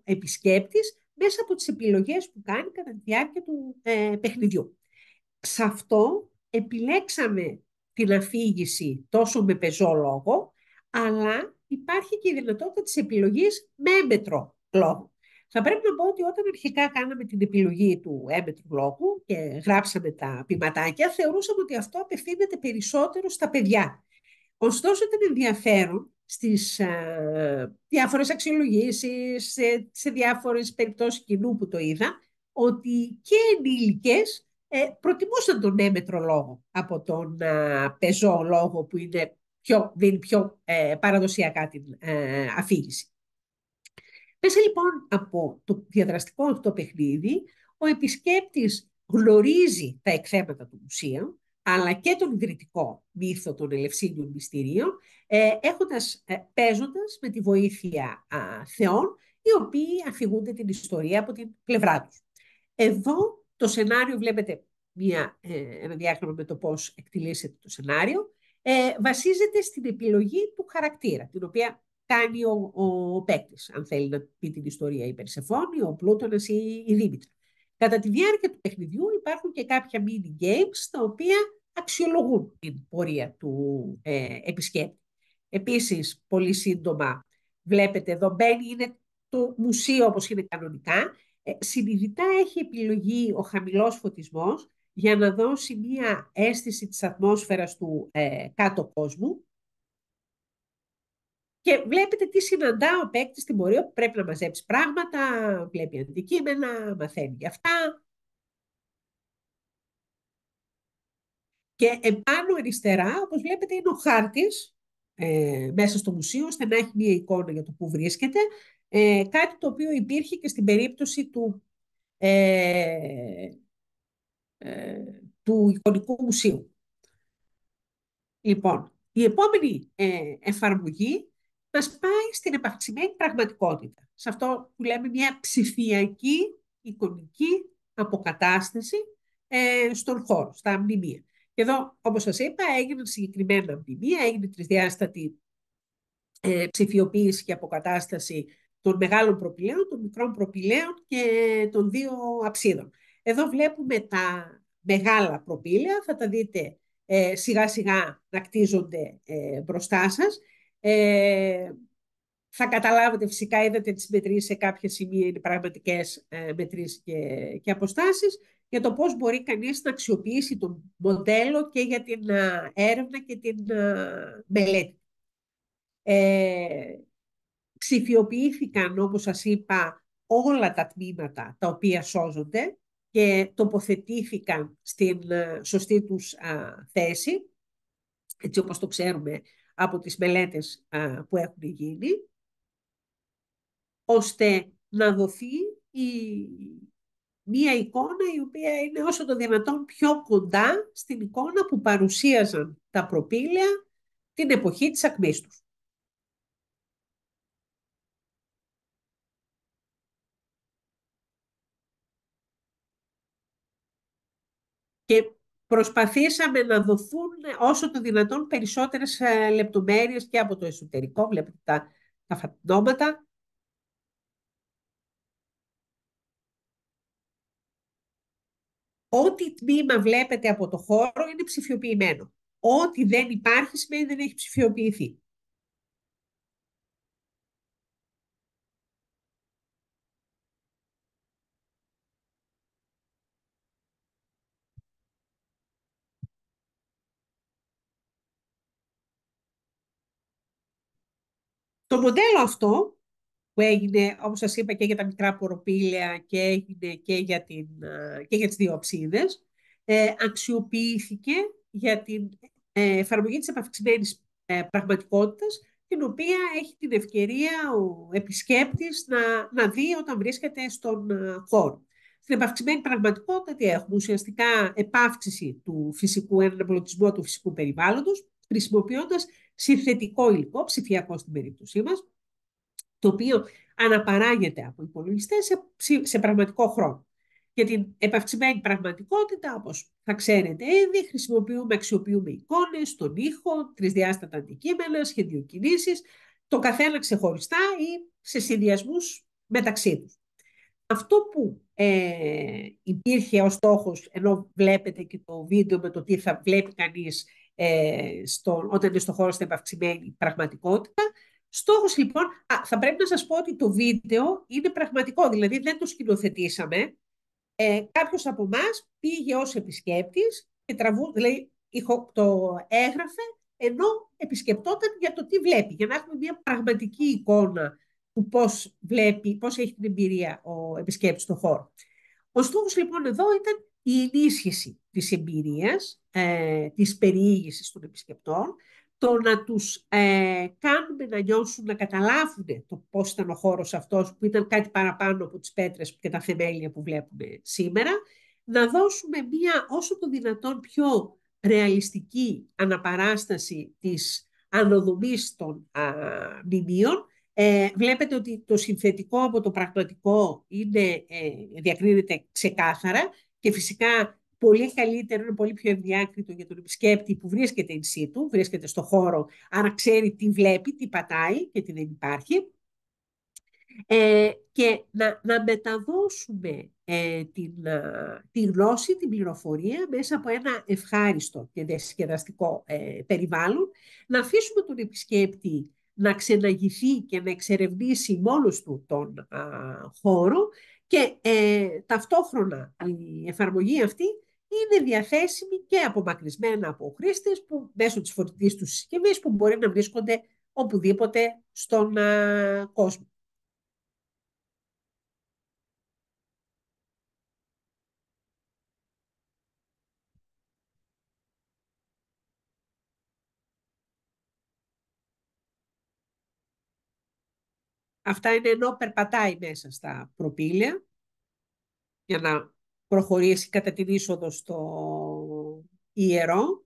επισκέπτης μέσα από τις επιλογές που κάνει κατά τη διάρκεια του παιχνιδιού. Σε αυτό επιλέξαμε την αφήγηση τόσο με πεζό λόγο, αλλά υπάρχει και η δυνατότητα της επιλογής με έμμετρο λόγο. Θα πρέπει να πω ότι όταν αρχικά κάναμε την επιλογή του έμμετρου λόγου και γράψαμε τα ποιηματάκια, θεωρούσαμε ότι αυτό απευθύνεται περισσότερο στα παιδιά. Ωστόσο, ήταν ενδιαφέρον στις διάφορες αξιολογήσεις, σε διάφορες περιπτώσεις κοινού που το είδα, ότι και ενήλικες προτιμούσαν τον έμμετρο λόγο από τον πεζό λόγο που δίνει πιο παραδοσιακά την αφήγηση. Μέσα λοιπόν από το διαδραστικό αυτό παιχνίδι, ο επισκέπτης γνωρίζει τα εκθέματα του μουσείου, αλλά και τον ιδρυτικό μύθο των Ελευσίνιων Μυστηρίων, παίζοντας με τη βοήθεια θεών, οι οποίοι αφηγούνται την ιστορία από την πλευρά τους. Εδώ το σενάριο, βλέπετε ένα διάγραμμα με το πώς εκτιλήσεται το σενάριο, βασίζεται στην επιλογή του χαρακτήρα, την οποία κάνει ο παίκτης, αν θέλει να πει την ιστορία, η Περσεφόνη, ο Πλούτονας ή η Δήμητρα. Κατά τη διάρκεια του παιχνιδιού υπάρχουν και κάποια mini games, τα οποία αξιολογούν την πορεία του επισκέπτη. Επίσης, πολύ σύντομα, βλέπετε εδώ μπαίνει, είναι το μουσείο όπως είναι κανονικά. Συνειδητά έχει επιλογή ο χαμηλός φωτισμός για να δώσει μία αίσθηση της ατμόσφαιρας του κάτω κόσμου. Και βλέπετε τι συναντά ο παίκτης στην πορεία, που πρέπει να μαζέψει πράγματα, βλέπει αντικείμενα, μαθαίνει για αυτά. Και επάνω αριστερά, όπως βλέπετε, είναι ο χάρτης μέσα στο μουσείο, ώστε να έχει μία εικόνα για το που βρίσκεται. Κάτι το οποίο υπήρχε και στην περίπτωση του εικονικού μουσείου. Λοιπόν, η επόμενη εφαρμογή μας πάει στην επαυξημένη πραγματικότητα. Σε αυτό που λέμε μια ψηφιακή εικονική αποκατάσταση στον χώρο, στα μνημεία. Και εδώ, όπως σας είπα, έγιναν συγκεκριμένα μνημεία, έγινε τρισδιάστατη ψηφιοποίηση και αποκατάσταση των μεγάλων προπηλαίων, των μικρών προπηλαίων και των δύο αψίδων. Εδώ βλέπουμε τα μεγάλα προπήλαια, θα τα δείτε σιγά σιγά να κτίζονται μπροστά σας. Θα καταλάβετε φυσικά, είδατε τις μετρήσεις σε κάποια σημεία, είναι πραγματικές μετρήσεις και αποστάσεις, για το πώς μπορεί κανείς να αξιοποιήσει το μοντέλο και για την έρευνα και την μελέτη. Ψηφιοποιήθηκαν, όπως σας είπα, όλα τα τμήματα τα οποία σώζονται και τοποθετήθηκαν στην σωστή τους θέση, έτσι όπως το ξέρουμε από τις μελέτες που έχουν γίνει, ώστε να δοθεί μία εικόνα η οποία είναι όσο το δυνατόν πιο κοντά στην εικόνα που παρουσίαζαν τα προπήλαια την εποχή της ακμής τους. Και προσπαθήσαμε να δοθούν όσο το δυνατόν περισσότερες λεπτομέρειες και από το εσωτερικό. Βλέπετε τα φαντώματα. Ό,τι τμήμα βλέπετε από το χώρο είναι ψηφιοποιημένο. Ό,τι δεν υπάρχει σημαίνει δεν έχει ψηφιοποιηθεί. Το μοντέλο αυτό που έγινε, όπως σας είπα, και για τα μικρά προπήλαια και έγινε και για τις δύο αψίδες, αξιοποιήθηκε για την εφαρμογή της επαυξημένης πραγματικότητας, την οποία έχει την ευκαιρία ο επισκέπτης να δει όταν βρίσκεται στον χώρο. Στην επαυξημένη πραγματικότητα τι έχουμε? Ουσιαστικά επαύξηση του φυσικού, έναν εμπλουτισμό του φυσικού περιβάλλοντος, χρησιμοποιώντας συνθετικό υλικό, ψηφιακό στην περίπτωσή μας, το οποίο αναπαράγεται από υπολογιστές σε πραγματικό χρόνο. Για την επαυξημένη πραγματικότητα, όπως θα ξέρετε ήδη, αξιοποιούμε εικόνες, τον ήχο, τρισδιάστατα αντικείμενα, σχεδιοκινήσεις, το καθένα ξεχωριστά ή σε συνδυασμούς μεταξύ τους. Αυτό που υπήρχε ως στόχος, ενώ βλέπετε και το βίντεο με το τι θα βλέπει κανείς όταν είναι στο χώρο στην επαυξημένη πραγματικότητα, στόχος λοιπόν, θα πρέπει να σας πω ότι το βίντεο είναι πραγματικό, δηλαδή δεν το σκηνοθετήσαμε. Κάποιος από εμάς πήγε ως επισκέπτης και δηλαδή το έγραφε ενώ επισκεπτόταν για το τι βλέπει, για να έχουμε μια πραγματική εικόνα του πώς βλέπει, πώς έχει την εμπειρία ο επισκέπτης στον χώρο. Ο στόχος λοιπόν εδώ ήταν η ενίσχυση της εμπειρίας, της περιήγησης των επισκεπτών, το να τους κάνουμε να νιώσουν, να καταλάβουν το πώς ήταν ο χώρος αυτός, που ήταν κάτι παραπάνω από τις πέτρες και τα θεμέλια που βλέπουμε σήμερα, να δώσουμε μία όσο το δυνατόν πιο ρεαλιστική αναπαράσταση της ανοδομής των μνημείων. Βλέπετε ότι το συνθετικό από το πραγματικό διακρίνεται ξεκάθαρα και φυσικά πολύ καλύτερο, είναι πολύ πιο ευδιάκριτο για τον επισκέπτη που βρίσκεται in situ, βρίσκεται στο χώρο, άρα ξέρει τι βλέπει, τι πατάει και τι δεν υπάρχει. Και να μεταδώσουμε τη γνώση, την πληροφορία μέσα από ένα ευχάριστο και διασκεδαστικό περιβάλλον, να αφήσουμε τον επισκέπτη να ξεναγηθεί και να εξερευνήσει μόνος του τον χώρο και ταυτόχρονα η εφαρμογή αυτή είναι διαθέσιμη και απομακρυσμένα από χρήστες που μέσω της φορητής τους συσκευής που μπορεί να βρίσκονται οπουδήποτε στον κόσμο. Αυτά είναι ενώ περπατάει μέσα στα προπήλαια για να προχωρήσει κατά την είσοδο στο ιερό.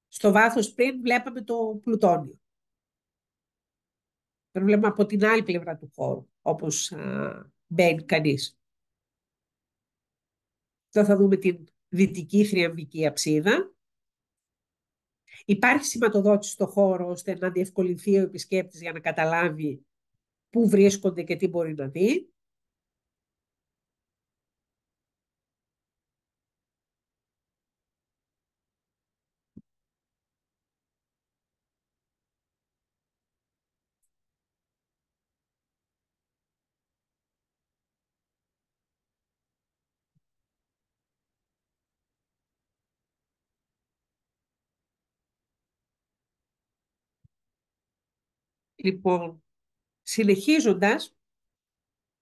Στο βάθος πριν βλέπαμε το πλουτόνιο. Το βλέπουμε από την άλλη πλευρά του χώρου, όπως μπαίνει κανείς. Τώρα θα δούμε την δυτική θριαμβική αψίδα. Υπάρχει σηματοδότηση στο χώρο ώστε να διευκολυνθεί ο επισκέπτης για να καταλάβει πού βρίσκονται και τι μπορεί να δει. Λοιπόν, συνεχίζοντας,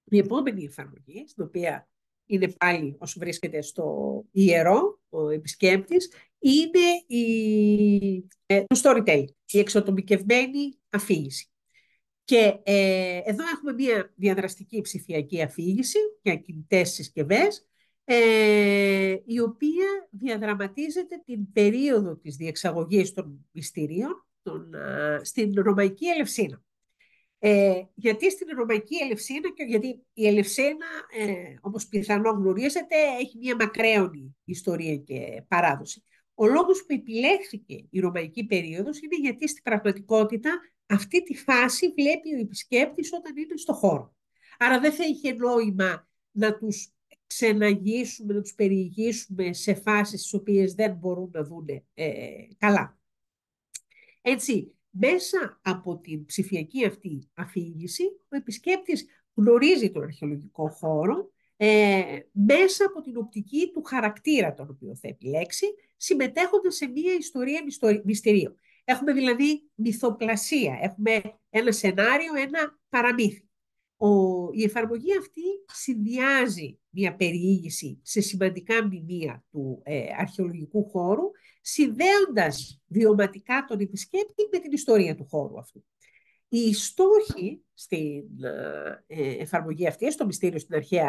η επόμενη εφαρμογή, στην οποία είναι πάλι όσο βρίσκεται στο ιερό, ο επισκέπτης, είναι το storytelling, η εξατομικευμένη αφήγηση. Και εδώ έχουμε μια διαδραστική ψηφιακή αφήγηση για κινητές συσκευές, η οποία διαδραματίζεται την περίοδο της διεξαγωγής των μυστηρίων στην Ρωμαϊκή Ελευσίνα. Γιατί στην Ρωμαϊκή Ελευσίνα, και γιατί η Ελευσίνα, όπως πιθανόν γνωρίζετε, έχει μια μακραίωνη ιστορία και παράδοση. Ο λόγος που επιλέχθηκε η Ρωμαϊκή περίοδος είναι γιατί στην πραγματικότητα αυτή τη φάση βλέπει ο επισκέπτης όταν είναι στο χώρο. Άρα δεν θα είχε νόημα να τους ξεναγήσουμε, να τους περιηγήσουμε σε φάσεις στις οποίες δεν μπορούν να δουν καλά. Έτσι, μέσα από την ψηφιακή αυτή αφήγηση, ο επισκέπτης γνωρίζει τον αρχαιολογικό χώρο μέσα από την οπτική του χαρακτήρα τον οποίο θα επιλέξει, συμμετέχοντας σε μία ιστορία μυστηρίου. Έχουμε δηλαδή μυθοπλασία, έχουμε ένα σενάριο, ένα παραμύθι. Η εφαρμογή αυτή συνδυάζει μια περιήγηση σε σημαντικά μνημεία του αρχαιολογικού χώρου, συνδέοντας βιωματικά τον επισκέπτη με την ιστορία του χώρου αυτού. Οι στόχοι στην εφαρμογή αυτή, στο μυστήριο στην αρχαία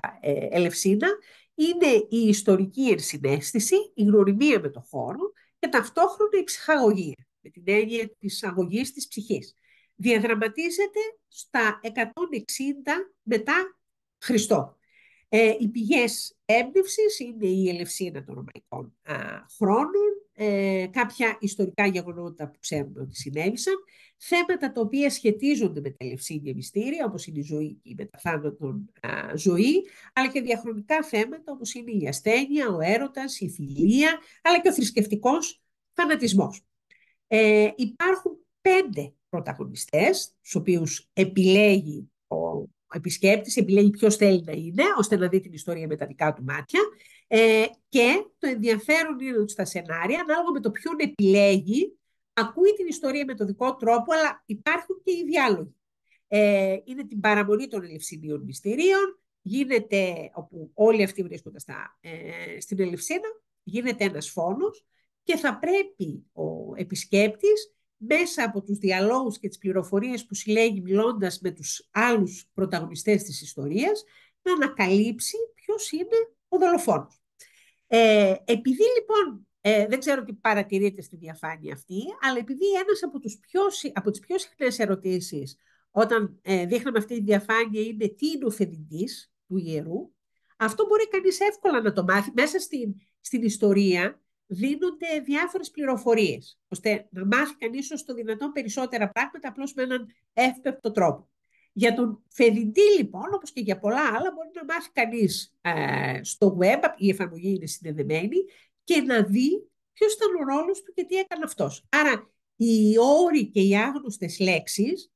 Ελευσίνα, είναι η ιστορική ενσυναίσθηση, η γνωριμία με το χώρο και ταυτόχρονα η ψυχαγωγία, με την έννοια της αγωγής της ψυχής. Διαδραματίζεται στα 160 μετά Χριστό. Οι πηγές έμπνευσης είναι η Ελευσίνα των Ρωμαϊκών χρόνων, κάποια ιστορικά γεγονότα που ξέρουμε ότι συνέβησαν, θέματα τα οποία σχετίζονται με τα Ελευσίνια μυστήρια, όπως είναι η ζωή και η μεταθάνατον ζωή, αλλά και διαχρονικά θέματα όπως είναι η ασθένεια, ο έρωτας, η φιλία, αλλά και ο θρησκευτικός φανατισμός. Υπάρχουν 5 πρωταγωνιστές, τους οποίους επιλέγει ο επισκέπτης, επιλέγει ποιος θέλει να είναι, ώστε να δει την ιστορία με τα δικά του μάτια. Και το ενδιαφέρον είναι ότι στα σενάρια, ανάλογα με το ποιον επιλέγει, ακούει την ιστορία με τον δικό τρόπο, αλλά υπάρχουν και οι διάλογοι. Είναι την παραμονή των Ελευσινίων μυστηρίων, γίνεται, όπου όλοι αυτοί βρίσκονται στην Ελευσίνα, γίνεται ένας φόνος και θα πρέπει ο επισκέπτης μέσα από τους διαλόγους και τις πληροφορίες που συλλέγει μιλώντας με τους άλλους πρωταγωνιστές της ιστορίας να ανακαλύψει ποιος είναι ο δολοφόνος. Επειδή λοιπόν, δεν ξέρω τι παρατηρείτε στη διαφάνεια αυτή, αλλά επειδή ένας από τις πιο συχνές ερωτήσεις όταν δείχναμε αυτή τη διαφάνεια είναι τι είναι ο φοιτητής του ιερού, αυτό μπορεί κανείς εύκολα να το μάθει. Μέσα στην ιστορία δίνονται διάφορες πληροφορίες, ώστε να μάθει κανείς όσο το δυνατόν περισσότερα πράγματα, απλώς με έναν εύπεπτο τρόπο. Για τον φοιτητή, λοιπόν, όπως και για πολλά άλλα, μπορεί να μάθει κανείς στο web, η εφαρμογή είναι συνδεδεμένη, και να δει ποιος ήταν ο ρόλος του και τι έκανε αυτός. Άρα, οι όροι και οι άγνωστες λέξεις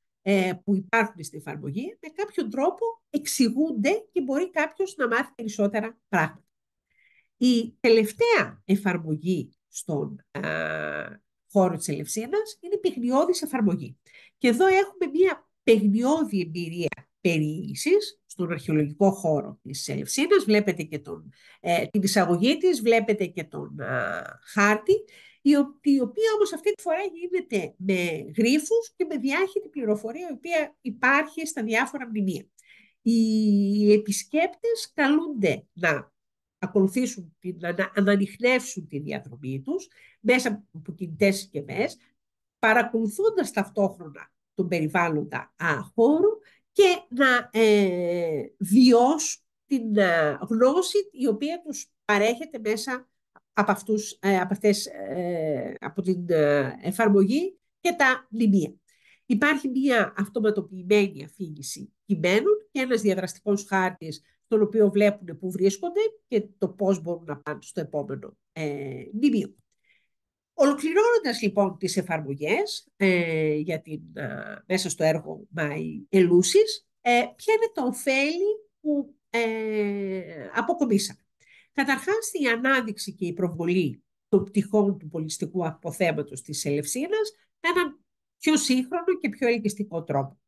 που υπάρχουν στην εφαρμογή, με κάποιον τρόπο εξηγούνται και μπορεί κάποιος να μάθει περισσότερα πράγματα. Η τελευταία εφαρμογή στον χώρο της Ελευσίνας είναι η παιχνιώδης εφαρμογή. Και εδώ έχουμε μια παιχνιώδη εμπειρία περιήγησης στον αρχαιολογικό χώρο της Ελευσίνας. Βλέπετε και την εισαγωγή της, βλέπετε και τον χάρτη, η οποία όμως αυτή τη φορά γίνεται με γρίφους και με διάχυτη πληροφορία, η οποία υπάρχει στα διάφορα μνημεία. Οι επισκέπτες καλούνται να ακολουθήσουν, να ανανιχνεύσουν τη διαδρομή τους μέσα από κινητές συσκευές, παρακολουθώντας ταυτόχρονα τον περιβάλλοντα χώρο και να βιώσουν την γνώση η οποία τους παρέχεται μέσα από την εφαρμογή και τα μνημεία. Υπάρχει μια αυτοματοποιημένη αφήγηση κειμένων και ένας διαδραστικός χάρτης στον οποίο βλέπουν πού βρίσκονται και το πώς μπορούν να πάνε στο επόμενο μνημείο. Ολοκληρώνοντας λοιπόν τις εφαρμογές μέσα στο έργο My Eleusis, ποια είναι τα ωφέλη που αποκομίσαμε. Καταρχάς, η ανάδειξη και η προβολή των πτυχών του πολιτιστικού αποθέματος της Ελευσίνας με έναν πιο σύγχρονο και πιο ελκυστικό τρόπο.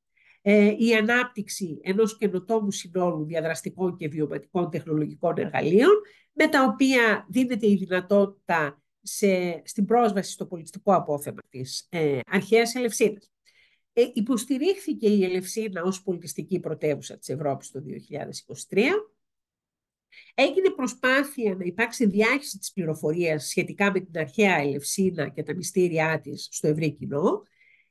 Η ανάπτυξη ενός καινοτόμου συνόλου διαδραστικών και βιωματικών τεχνολογικών εργαλείων, με τα οποία δίνεται η δυνατότητα στην πρόσβαση στο πολιτιστικό απόθεμα της αρχαίας Ελευσίνας. Υποστηρίχθηκε η Ελευσίνα ως πολιτιστική πρωτεύουσα της Ευρώπης το 2023. Έγινε προσπάθεια να υπάρξει διάχυση της πληροφορίας σχετικά με την αρχαία Ελευσίνα και τα μυστήριά της στο ευρύ κοινό.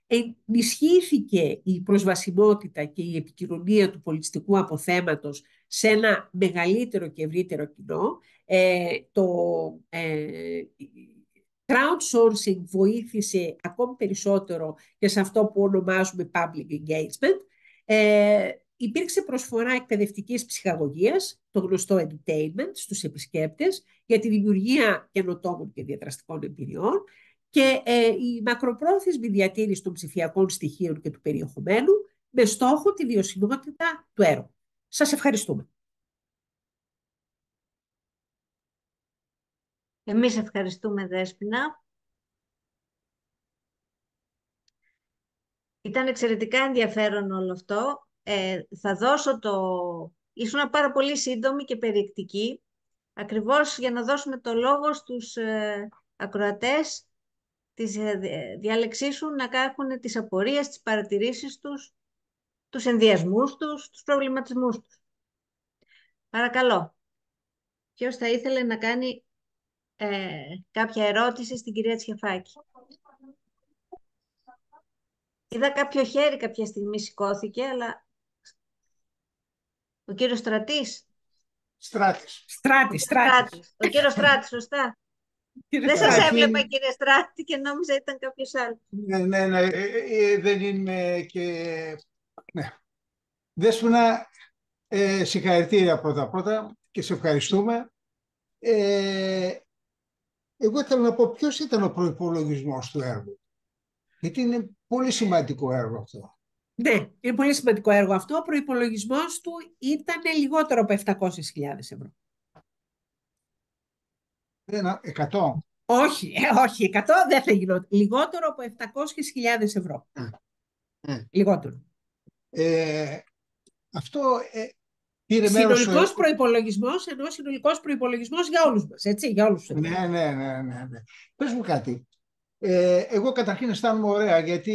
Ενισχύθηκε η προσβασιμότητα και η επικοινωνία του πολιτιστικού αποθέματος σε ένα μεγαλύτερο και ευρύτερο κοινό. Το crowdsourcing βοήθησε ακόμη περισσότερο και σε αυτό που ονομάζουμε public engagement. Υπήρξε προσφορά εκπαιδευτικής ψυχαγωγίας, το γνωστό entertainment, στους επισκέπτες για τη δημιουργία καινοτόμων και διαδραστικών εμπειριών και η μακροπρόθεσμη διατήρηση των ψηφιακών στοιχείων και του περιεχομένου με στόχο τη βιωσιμότητα του έργου. Σας ευχαριστούμε. Εμείς ευχαριστούμε, Δέσποινα. Ήταν εξαιρετικά ενδιαφέρον όλο αυτό. Θα δώσω ήσουν πάρα πολύ σύντομη και περιεκτική, ακριβώς για να δώσουμε το λόγο στους ακροατές της διάλεξής σου να κάνουν τις απορίες, τις παρατηρήσεις τους, τους ενδιασμούς τους, τους προβληματισμούς τους. Παρακαλώ. Ποιος θα ήθελε να κάνει κάποια ερώτηση στην κυρία Τσιαφάκη? Είδα κάποιο χέρι κάποια στιγμή σηκώθηκε, αλλά... Ο κύριος Στρατής. Στράτης. Ο κύριος Στράτης, σωστά. Δεν σας έβλεπα, κύριε Στράτη, και νόμιζα ήταν κάποιος άλλος. Ναι, δεν είμαι και... Ναι. Δέσποινα, συγχαρητήρια πρώτα και σε ευχαριστούμε. Εγώ θέλω να πω ποιος ήταν ο προϋπολογισμός του έργου. Γιατί είναι πολύ σημαντικό έργο αυτό. Ναι, είναι πολύ σημαντικό έργο αυτό. Ο προϋπολογισμός του ήταν λιγότερο από 700.000 ευρώ. 100. Όχι, 100 δεν θα γινόταν. Λιγότερο από 700.000 ευρώ. Λιγότερο. Αυτό πήρε μέρος... Συνολικός προϋπολογισμός, ενώ συνολικός προϋπολογισμός για όλους μας, έτσι, για όλους τους. Ναι. Πες μου κάτι. Εγώ καταρχήν αισθάνομαι ωραία, γιατί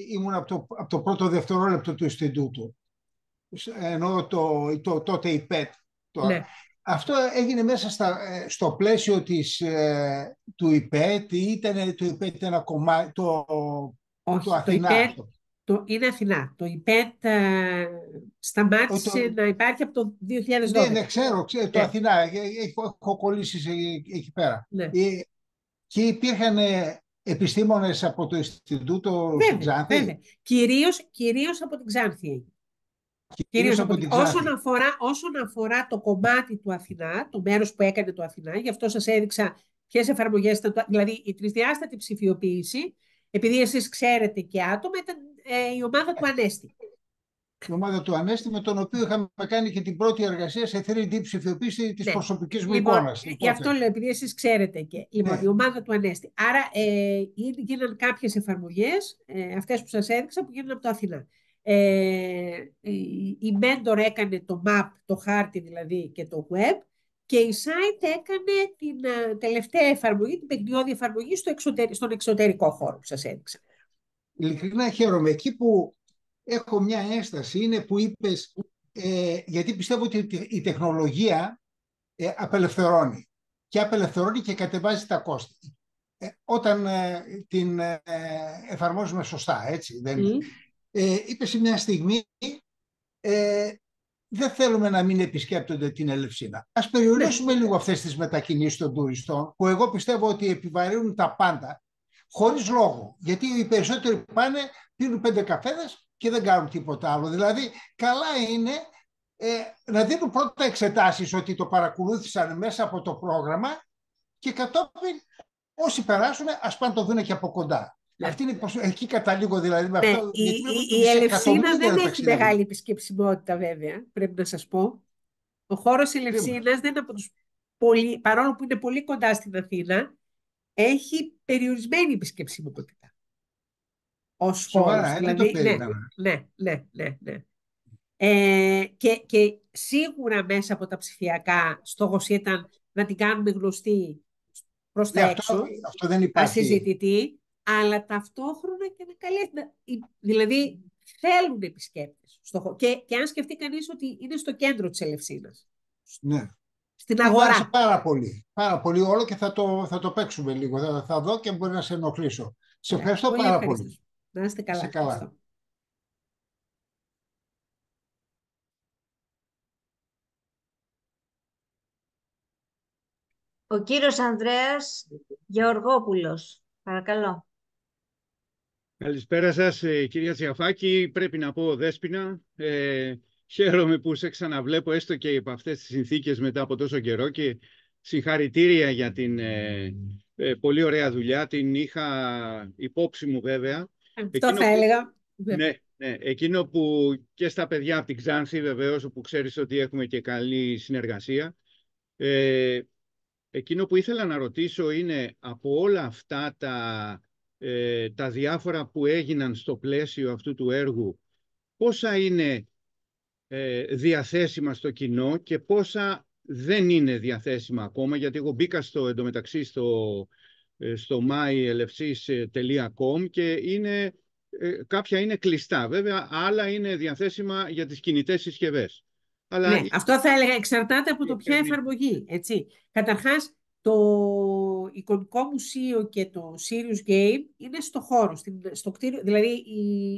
ήμουν από το πρώτο δευτερόλεπτο του Ινστιτούτου. Ενώ τότε η ΠΕΤ. Ναι. Αυτό έγινε μέσα στο πλαίσιο του ΙΠΕΤ ή το ΙΠΕΤ ένα κομμάτι, το Όχι, το Αθηνά ΙΠΕΤ αυτό. είναι Αθηνά. Το ΙΠΕΤ σταμάτησε να υπάρχει από το 2012. Ναι, ξέρω, το Ναι, Αθηνά. Έχω κολλήσει εκεί πέρα. ναι. Και υπήρχαν επιστήμονες από το Ινστιτούτο στην Βέβαια, Ξάνθη. βέβαια. Κυρίως από την Ξάνθη. Κυρίως από την Ξάνθη. Όσον αφορά το κομμάτι του Αθηνά, το μέρος που έκανε το Αθηνά, γι' αυτό σας έδειξα ποιες εφαρμογές ήταν, δηλαδή η τρισδιάστατη ψηφιοποίηση, επειδή εσείς ξέρετε και άτομα, ήταν η ομάδα του Ανέστη. Η ομάδα του Ανέστη, με τον οποίο είχαμε κάνει και την πρώτη εργασία σε 3D ψηφιοποίηση της προσωπικής μου εικόνας. Γι' αυτό λέω, επειδή εσείς ξέρετε και. Λοιπόν, η ομάδα του Ανέστη. Άρα γίνανε κάποιες εφαρμογές, αυτές που σας έδειξα, που γίνανε από το Αθηνά. Η Mentor έκανε το map, το χάρτη δηλαδή, και το web, και η Site έκανε την τελευταία εφαρμογή, την παιχνιώδη εφαρμογή στον εξωτερικό χώρο που σας έδειξα. Ειλικρινά χαίρομαι. Εκεί που έχω μια ένσταση είναι που είπες, γιατί πιστεύω ότι η τεχνολογία απελευθερώνει και κατεβάζει τα κόστη. Όταν την εφαρμόζουμε σωστά, έτσι δεν είναι. Είπε σε μια στιγμή, δεν θέλουμε να μην επισκέπτονται την Ελευσίνα. Ας περιορίσουμε λίγο αυτές τις μετακινήσεις των τουριστών, που εγώ πιστεύω ότι επιβαρύνουν τα πάντα, χωρίς λόγο. Γιατί οι περισσότεροι πάνε, πίνουν 5 καφέδες και δεν κάνουν τίποτα άλλο. Δηλαδή, καλά είναι να δίνουν πρώτα εξετάσεις ότι το παρακολούθησαν μέσα από το πρόγραμμα και κατόπιν όσοι περάσουν ας πάνε το δουν και από κοντά. Αυτή είναι εκεί καταλήγω δηλαδή με αυτό. Η Ελευσίνα δεν έχει μεγάλη επισκεψιμότητα βέβαια, πρέπει να σας πω. Ο χώρος Ελευσίνας δεν είναι από τους παρόλο που είναι πολύ κοντά στην Αθήνα, έχει περιορισμένη επισκεψιμότητα. Ως χώρος. Δηλαδή, ναι. Και σίγουρα μέσα από τα ψηφιακά στόχος ήταν να την κάνουμε γνωστή προς τα έξω, αυτό δεν υπάρχει. ασυζητητή, αλλά ταυτόχρονα και να καλέσει. Δηλαδή θέλουν επισκέπτες. Και αν σκεφτεί κανείς ότι είναι στο κέντρο της Ελευσίνας. Ναι. Στην αγορά. Πάρα πολύ όλο και θα το παίξουμε λίγο. Θα δω και μπορεί να σε ενοχλήσω. Σε ευχαριστώ πάρα πολύ. Να είστε καλά. Καλά. Ο κύριος Ανδρέας Γεωργόπουλος. Παρακαλώ. Καλησπέρα σας, κυρία Τσιαφάκη. Πρέπει να πω, Δέσποινα, χαίρομαι που σε ξαναβλέπω έστω και υπό αυτές τις συνθήκες μετά από τόσο καιρό και συγχαρητήρια για την πολύ ωραία δουλειά. Την είχα υπόψη μου βέβαια. Αυτό θα έλεγα. Ναι, εκείνο που και στα παιδιά από την Ξάνθη βεβαίως, όπου ξέρεις ότι έχουμε και καλή συνεργασία. Εκείνο που ήθελα να ρωτήσω είναι από όλα αυτά τα διάφορα που έγιναν στο πλαίσιο αυτού του έργου, πόσα είναι διαθέσιμα στο κοινό και πόσα δεν είναι διαθέσιμα ακόμα, γιατί εγώ μπήκα εντωμεταξύ στο myelefsis.com και κάποια είναι κλειστά. Βέβαια, άλλα είναι διαθέσιμα για τις κινητές συσκευές. Αλλά ναι, αυτό θα έλεγα εξαρτάται από το ποια εφαρμογή. Έτσι. Καταρχάς, το εικονικό μουσείο και το Serious Game είναι στο χώρο, στο κτίριο. Δηλαδή,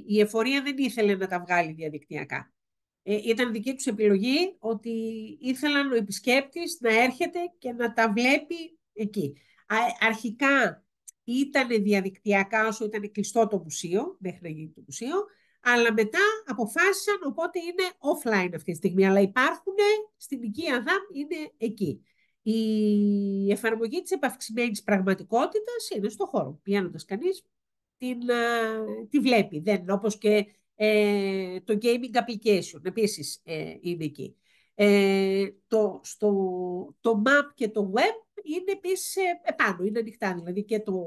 η εφορία δεν ήθελε να τα βγάλει διαδικτυακά. Ήταν δική τους επιλογή ότι ήθελαν ο επισκέπτης να έρχεται και να τα βλέπει εκεί. Αρχικά ήταν διαδικτυακά όσο ήταν κλειστό το μουσείο, μέχρι να γίνει το μουσείο, αλλά μετά αποφάσισαν, οπότε είναι offline αυτή τη στιγμή, αλλά υπάρχουν στην οικία ΔΑΜ, είναι εκεί. Η εφαρμογή της επαυξημένης πραγματικότητας είναι στο χώρο. Πηγαίνοντας κανείς, τη βλέπει. Δεν είναι όπως και το gaming application, επίσης είναι εκεί. Το map και το web είναι επίσης επάνω, είναι ανοιχτά. Δηλαδή και το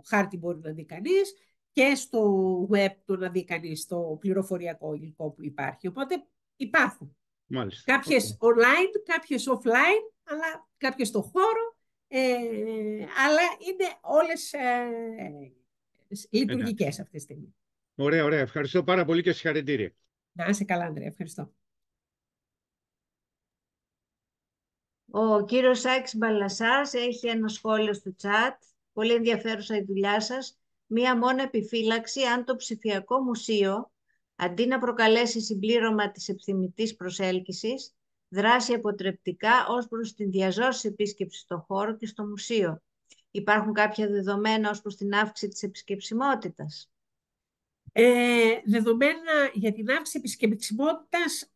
χάρτη μπορεί να δει κανείς και στο web το να δει κανείς το πληροφοριακό υλικό που υπάρχει. Οπότε υπάρχουν. Μάλιστα. Κάποιες online, κάποιες offline, αλλά κάποιες στο χώρο, αλλά είναι όλες λειτουργικές αυτή τη στιγμή. Ωραία. Ευχαριστώ πάρα πολύ και συγχαρητήρια. Να είσαι καλά, Ανδρέα. Ευχαριστώ. Ο κύριος Σάκης Μπαλασσάς έχει ένα σχόλιο στο chat. Πολύ ενδιαφέρουσα η δουλειά σας. Μία μόνο επιφύλαξη, αν το ψηφιακό μουσείο, αντί να προκαλέσει συμπλήρωμα της επιθυμητής προσέλκυσης, δράσει αποτρεπτικά ως προς την διαζώση επίσκεψη στο χώρο και στο μουσείο. Υπάρχουν κάποια δεδομένα ως προς την αύξηση της επισκεψιμότητας? Δεδομένα για την αύξηση επισκεψιμότητας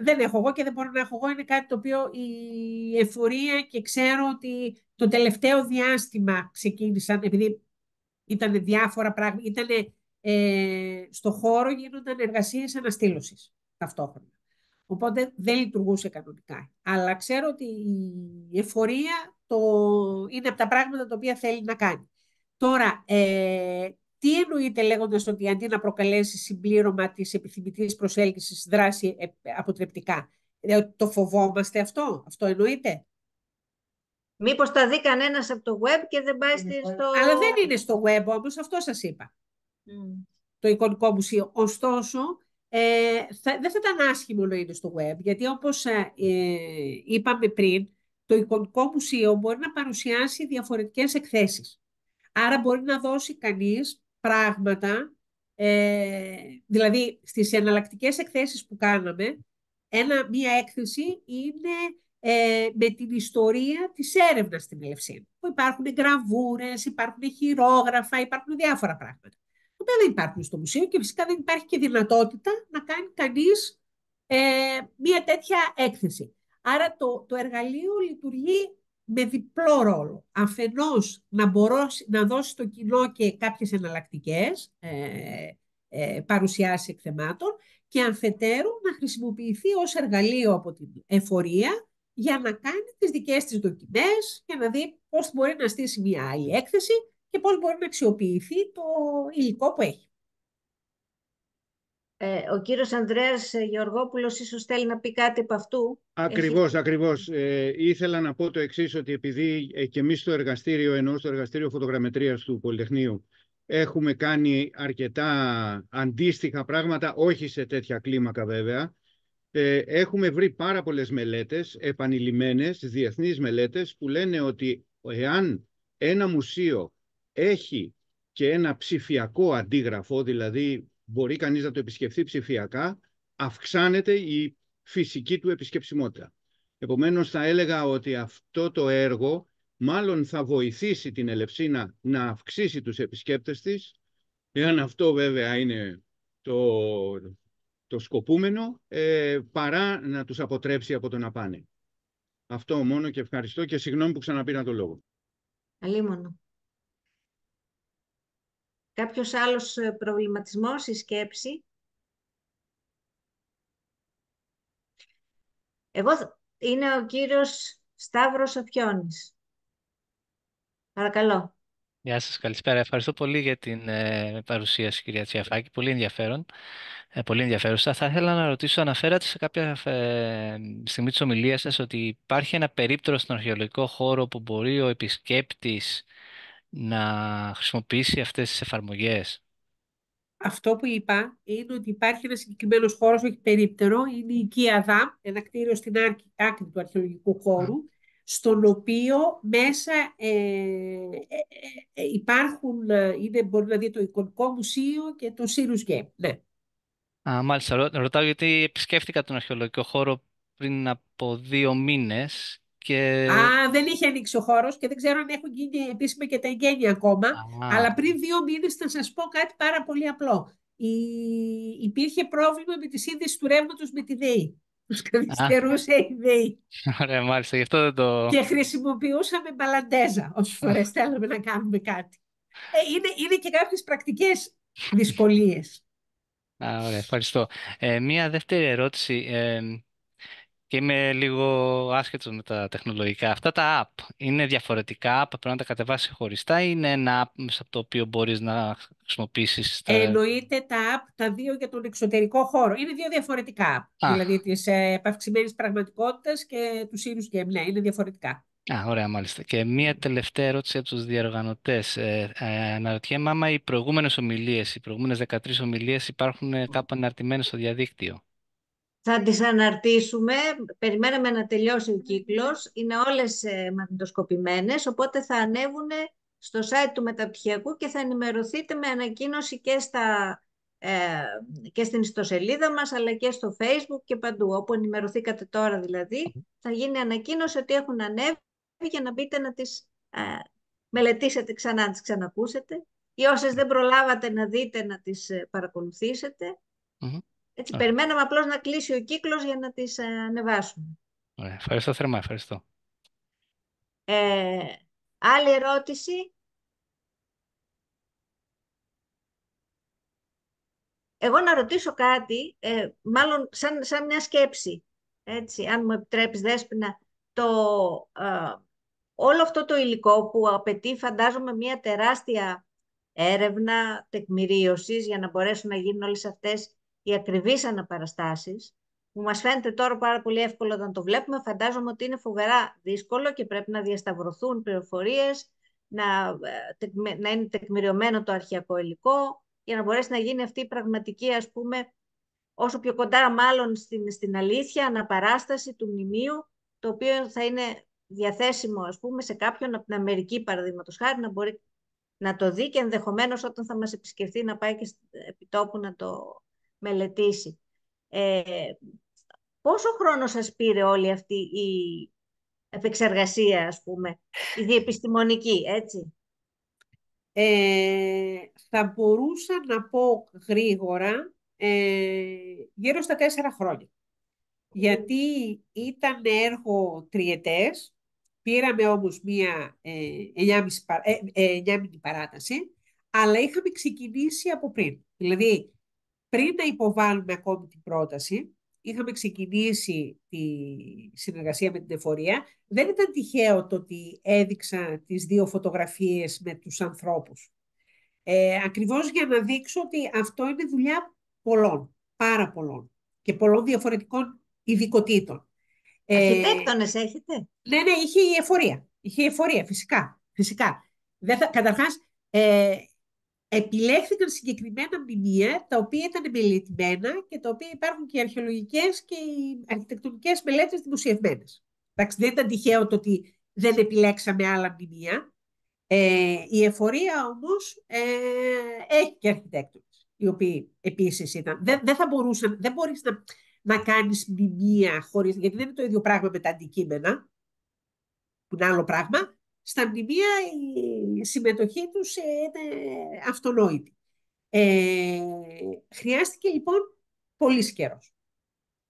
δεν έχω εγώ και δεν μπορώ να έχω εγώ. Είναι κάτι το οποίο η εφορία, και ξέρω ότι το τελευταίο διάστημα ξεκίνησαν, επειδή ήταν διάφορα πράγματα, ήταν στο χώρο γίνονταν εργασίες αναστήλωσης ταυτόχρονα. Οπότε δεν λειτουργούσε κανονικά. Αλλά ξέρω ότι η εφορία είναι από τα πράγματα τα οποία θέλει να κάνει. Τώρα, τι εννοείται λέγοντας ότι αντί να προκαλέσει συμπλήρωμα της επιθυμητής προσέλκυσης δράση αποτρεπτικά? Το φοβόμαστε αυτό? Αυτό εννοείται? Μήπως τα δει κανένας από το web και δεν πάει στο... Αλλά δεν είναι στο web όμως, αυτό σας είπα. Το εικονικό μουσείο. Ωστόσο, δεν θα ήταν άσχημο να είναι στο web, γιατί όπως είπαμε πριν, το εικονικό μουσείο μπορεί να παρουσιάσει διαφορετικές εκθέσεις. Άρα μπορεί να δώσει κανείς πράγματα, δηλαδή στις εναλλακτικές εκθέσεις που κάναμε, μία έκθεση είναι με την ιστορία της έρευνας στην Ελευσίνα. Που υπάρχουν γραβούρες, υπάρχουν χειρόγραφα, υπάρχουν διάφορα πράγματα. Που δεν υπάρχουν στο μουσείο και φυσικά δεν υπάρχει και δυνατότητα να κάνει κανείς μία τέτοια έκθεση. Άρα το εργαλείο λειτουργεί με διπλό ρόλο. Αφενός να δώσει στο κοινό και κάποιες εναλλακτικές παρουσιάσεις εκθεμάτων, και αφετέρου να χρησιμοποιηθεί ως εργαλείο από την εφορία για να κάνει τις δικές της δοκιμές, για να δει πώς μπορεί να στήσει μια άλλη έκθεση και πώς μπορεί να αξιοποιηθεί το υλικό που έχει. Ο κύριος Ανδρέας Γεωργόπουλος ίσως θέλει να πει κάτι από αυτού. Ακριβώς. Ήθελα να πω το εξής, ότι επειδή και εμείς στο εργαστήριο, στο εργαστήριο φωτογραμμετρίας του Πολυτεχνείου, έχουμε κάνει αρκετά αντίστοιχα πράγματα, όχι σε τέτοια κλίμακα βέβαια, έχουμε βρει πάρα πολλές μελέτες, επανειλημμένες, διεθνείς μελέτες, που λένε ότι εάν ένα μουσείο έχει και ένα ψηφιακό αντίγραφο, δηλαδή μπορεί κανείς να το επισκεφθεί ψηφιακά, αυξάνεται η φυσική του επισκεψιμότητα. Επομένως, θα έλεγα ότι αυτό το έργο μάλλον θα βοηθήσει την Ελευσίνα να αυξήσει τους επισκέπτες της, εάν αυτό βέβαια είναι το σκοπούμενο, παρά να τους αποτρέψει από το να πάνε. Αυτό μόνο, και ευχαριστώ και συγγνώμη που ξαναπήρα το λόγο. Αλίμονο. Κάποιος άλλος προβληματισμός ή σκέψη? Είναι ο κύριος Σταύρος Αφιώνης. Παρακαλώ. Γεια σας, καλησπέρα. Ευχαριστώ πολύ για την παρουσίαση, κυρία Τσιαφάκη. Πολύ ενδιαφέρον. Πολύ ενδιαφέρουσα. Θα ήθελα να ρωτήσω, αναφέρατε σε κάποια στιγμή της ομιλίας σας ότι υπάρχει ένα περίπτερο στον αρχαιολογικό χώρο που μπορεί ο επισκέπτης να χρησιμοποιήσει αυτές τις εφαρμογές. Αυτό που είπα είναι ότι υπάρχει ένας συγκεκριμένος χώρος, όχι περίπτερο, είναι η οικία ΔΑΜ, ένα κτίριο στην άκρη του αρχαιολογικού χώρου, στον οποίο μέσα υπάρχουν, μπορεί να δει το εικονικό μουσείο και το Sirius Game. Ναι. Μάλιστα, ρωτάω γιατί επισκέφτηκα τον αρχαιολογικό χώρο πριν από 2 μήνες και... δεν είχε ανοίξει ο χώρος και δεν ξέρω αν έχουν γίνει επίσημα και τα εγγένεια ακόμα, αλλά πριν 2 μήνες θα σας πω κάτι πάρα πολύ απλό. Υπήρχε πρόβλημα με τη σύνδεση του ρεύματος με τη ΔΕΗ. Τους καθυστερούσε η ΔΕΗ. Ωραία, μάλιστα, γι' αυτό δεν το... Και χρησιμοποιούσαμε μπαλαντέζα όσες φορές θέλαμε να κάνουμε κάτι. Είναι και κάποιες πρακτικές δυσκολίες. Ωραία, ευχαριστώ. Μία δεύτερη ερώτηση, και είμαι λίγο άσχετος με τα τεχνολογικά. Αυτά τα app είναι διαφορετικά app, πρέπει να τα κατεβάσεις χωριστά, ή είναι ένα app μέσα από το οποίο μπορείς να χρησιμοποιήσεις Εννοείται τα app, τα δύο για τον εξωτερικό χώρο. Είναι 2 διαφορετικά app, δηλαδή της επαυξημένης πραγματικότητας και του Sirius Game. Ναι, είναι διαφορετικά. Ωραία, μάλιστα. Και μία τελευταία ερώτηση από τους διοργανωτές. Αναρωτιέμαι άμα οι προηγούμενες ομιλίες, οι προηγούμενες 13 ομιλίες υπάρχουν κάπου αναρτημένες στο διαδίκτυο. Θα τις αναρτήσουμε. Περιμέναμε να τελειώσει ο κύκλος. Είναι όλες μαγνητοσκοπημένες, οπότε θα ανέβουν στο site του Μεταπτυχιακού και θα ενημερωθείτε με ανακοίνωση και στην ιστοσελίδα μας, αλλά και στο Facebook και παντού. Όπου ενημερωθήκατε τώρα δηλαδή, θα γίνει ανακοίνωση ότι έχουν ανέβει για να μπείτε να τις μελετήσετε ξανά, να τις ξανακούσετε. Ή όσες δεν προλάβατε να δείτε, να τις παρακολουθήσετε. Έτσι, περιμέναμε απλώς να κλείσει ο κύκλος για να τις ανεβάσουμε. Ωραία. Ευχαριστώ θερμά, ευχαριστώ. Άλλη ερώτηση? Εγώ να ρωτήσω κάτι, μάλλον σαν μια σκέψη, έτσι, αν μου επιτρέπεις, Δέσποινα, όλο αυτό το υλικό που απαιτεί, φαντάζομαι, μια τεράστια έρευνα τεκμηρίωσης για να μπορέσουν να γίνουν όλες αυτές οι ακριβείς αναπαραστάσεις, που μας φαίνεται τώρα πάρα πολύ εύκολο όταν το βλέπουμε, φαντάζομαι ότι είναι φοβερά δύσκολο και πρέπει να διασταυρωθούν πληροφορίες, να είναι τεκμηριωμένο το αρχαιακό υλικό, για να μπορέσει να γίνει αυτή η πραγματική, ας πούμε, όσο πιο κοντά μάλλον στην αλήθεια, αναπαράσταση του μνημείου, το οποίο θα είναι διαθέσιμο, ας πούμε, σε κάποιον από την Αμερική, παραδείγματος χάρη, να μπορεί να το δει και ενδεχομένως όταν θα μας επισκεφτεί να πάει και επί τόπου να το μελετήσει. Πόσο χρόνο σας πήρε όλη αυτή η επεξεργασία, ας πούμε, η διεπιστημονική, έτσι? Θα μπορούσα να πω γρήγορα γύρω στα 4 χρόνια. Γιατί ήταν έργο τριετές, πήραμε όμως μία 9,5 παράταση, αλλά είχαμε ξεκινήσει από πριν. Δηλαδή, πριν να υποβάλουμε ακόμη την πρόταση, είχαμε ξεκινήσει τη συνεργασία με την εφορία. Δεν ήταν τυχαίο το ότι έδειξα τις 2 φωτογραφίες με τους ανθρώπους. Ακριβώς για να δείξω ότι αυτό είναι δουλειά πολλών, πάρα πολλών και πολλών διαφορετικών ειδικοτήτων. Αρχιτέκτονες έχετε? Ναι, είχε η εφορία. Είχε η εφορία, φυσικά. Καταρχάς, επιλέχθηκαν συγκεκριμένα μνημεία τα οποία ήταν μελετημένα και τα οποία υπάρχουν και οι αρχαιολογικές και οι αρχιτεκτονικές μελέτες δημοσιευμένες. Εντάξει, δεν ήταν τυχαίο το ότι δεν επιλέξαμε άλλα μνημεία. Η εφορία όμως έχει και αρχιτέκτονες, οι οποίοι επίσης ήταν. Δεν μπορείς να κάνεις μνημεία χωρίς, γιατί δεν είναι το ίδιο πράγμα με τα αντικείμενα, που είναι άλλο πράγμα. Στα μνημεία η συμμετοχή τους είναι αυτονόητη. Χρειάστηκε λοιπόν πολύ καιρός.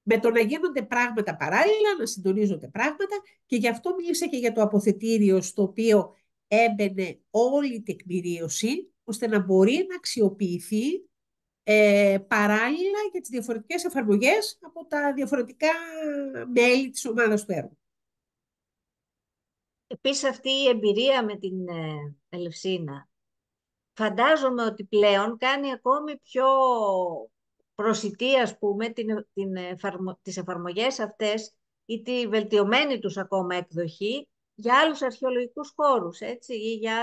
Με το να γίνονται πράγματα παράλληλα, να συντονίζονται πράγματα, και γι' αυτό μίλησα και για το αποθετήριο στο οποίο έμπαινε όλη η τεκμηρίωση, ώστε να μπορεί να αξιοποιηθεί παράλληλα για τις διαφορετικές εφαρμογές από τα διαφορετικά μέλη της ομάδας του έργου. Επίσης αυτή η εμπειρία με την Ελευσίνα, φαντάζομαι ότι πλέον κάνει ακόμη πιο προσιτή, ας πούμε, τις εφαρμογές αυτές ή τη βελτιωμένη τους ακόμα εκδοχή για άλλους αρχαιολογικούς χώρους, έτσι, ή για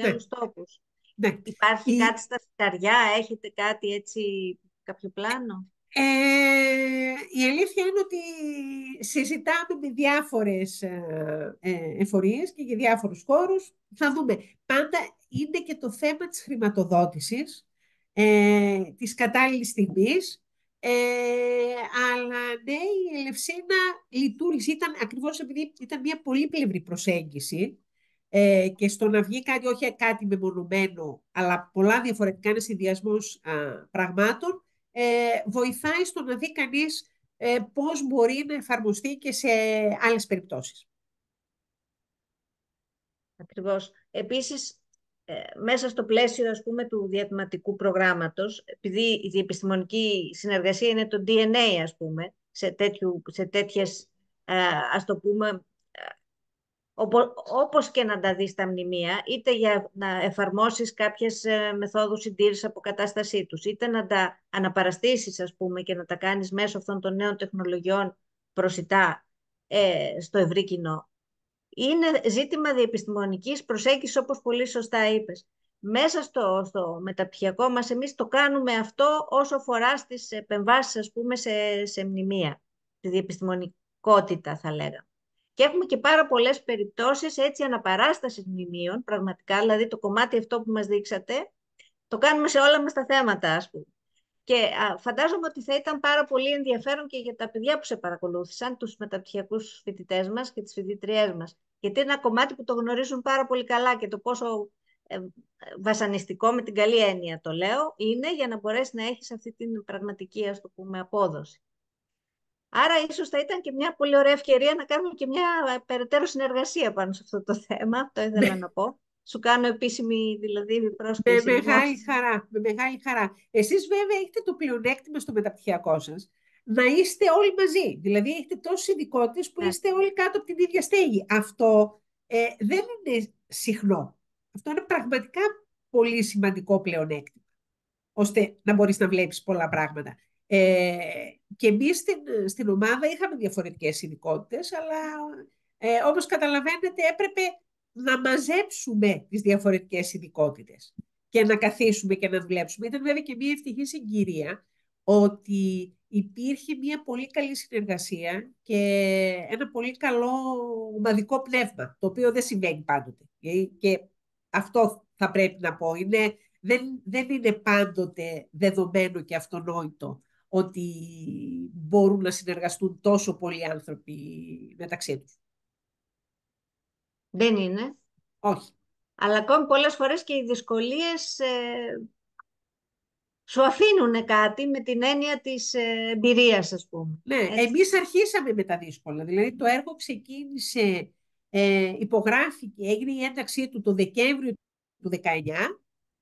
άλλους τόπους. Ναι. Υπάρχει κάτι στα Σκαριά, έχετε κάτι έτσι, κάποιο πλάνο? Η αλήθεια είναι ότι συζητάμε με διάφορες εφορίες και για διάφορους χώρους. Θα δούμε. Πάντα είναι και το θέμα της χρηματοδότησης, της κατάλληλης στιγμής. Αλλά ναι, η Ελευσίνα λειτουργήσε, ήταν ακριβώς επειδή ήταν μια πολύπλευρη προσέγγιση, και στο να βγει κάτι, όχι κάτι μεμονωμένο, αλλά πολλά διαφορετικά, είναι συνδυασμός πραγμάτων, βοηθάει στο να δει κανείς πώς μπορεί να εφαρμοστεί και σε άλλες περιπτώσεις. Ακριβώς. Επίσης, μέσα στο πλαίσιο, ας πούμε, του διατηματικού προγράμματος, επειδή η διεπιστημονική συνεργασία είναι το DNA, ας πούμε, σε τέτοιες, ας το πούμε, όπως και να τα δεις τα μνημεία, είτε για να εφαρμόσεις κάποιες μεθόδους συντήρησης αποκατάστασή τους, είτε να τα αναπαραστήσεις, ας πούμε, και να τα κάνεις μέσω αυτών των νέων τεχνολογιών προσιτά στο ευρύ κοινό. Είναι ζήτημα διεπιστημονικής προσέγγισης, όπως πολύ σωστά είπες. μέσα στο μεταπτυχιακό μας εμείς το κάνουμε αυτό όσο αφορά στις επεμβάσεις, ας πούμε, σε μνημεία, τη διεπιστημονικότητα θα λέγαμε. Και έχουμε και πάρα πολλές περιπτώσεις έτσι αναπαράστασης μνημείων, πραγματικά, δηλαδή το κομμάτι αυτό που μας δείξατε, το κάνουμε σε όλα μας τα θέματα, ας πούμε. Και φαντάζομαι ότι θα ήταν πάρα πολύ ενδιαφέρον και για τα παιδιά που σε παρακολούθησαν, τους μεταπτυχιακούς φοιτητές μας και τις φοιτητριές μας. Γιατί είναι ένα κομμάτι που το γνωρίζουν πάρα πολύ καλά και το πόσο βασανιστικό, με την καλή έννοια το λέω, είναι για να μπορέσει να έχεις αυτή την πραγματική, ας το πούμε, απόδοση. Άρα ίσως θα ήταν και μια πολύ ωραία ευκαιρία να κάνουμε και μια περαιτέρω συνεργασία πάνω σε αυτό το θέμα. Αυτό ήθελα να πω. Σου κάνω επίσημη δηλαδή πρόσκληση. Με μεγάλη χαρά, με μεγάλη χαρά. Εσείς βέβαια έχετε το πλεονέκτημα στο μεταπτυχιακό σας να είστε όλοι μαζί. Δηλαδή έχετε τόσους ειδικότητες που είστε όλοι κάτω από την ίδια στέγη. Αυτό δεν είναι συχνό. Αυτό είναι πραγματικά πολύ σημαντικό πλεονέκτημα, ώστε να μπορείς να βλέπεις πολλά πράγματα. Και εμείς στην ομάδα είχαμε διαφορετικές ειδικότητες, αλλά όπως καταλαβαίνετε έπρεπε να μαζέψουμε τις διαφορετικές ειδικότητες και να καθίσουμε και να δουλέψουμε. Ήταν βέβαια και μια ευτυχή συγκυρία ότι υπήρχε μια πολύ καλή συνεργασία και ένα πολύ καλό ομαδικό πνεύμα, το οποίο δεν συμβαίνει πάντοτε. Και αυτό θα πρέπει να πω. Δεν είναι πάντοτε δεδομένο και αυτονόητο ότι μπορούν να συνεργαστούν τόσο πολλοί άνθρωποι μεταξύ τους. Δεν είναι. Όχι. Αλλά ακόμη πολλές φορές και οι δυσκολίες σου αφήνουν κάτι με την έννοια της εμπειρίας, ας πούμε. Ναι, εμείς αρχίσαμε με τα δύσκολα. Δηλαδή το έργο ξεκίνησε, υπογράφηκε, έγινε η ένταξή του το Δεκέμβριο του 19,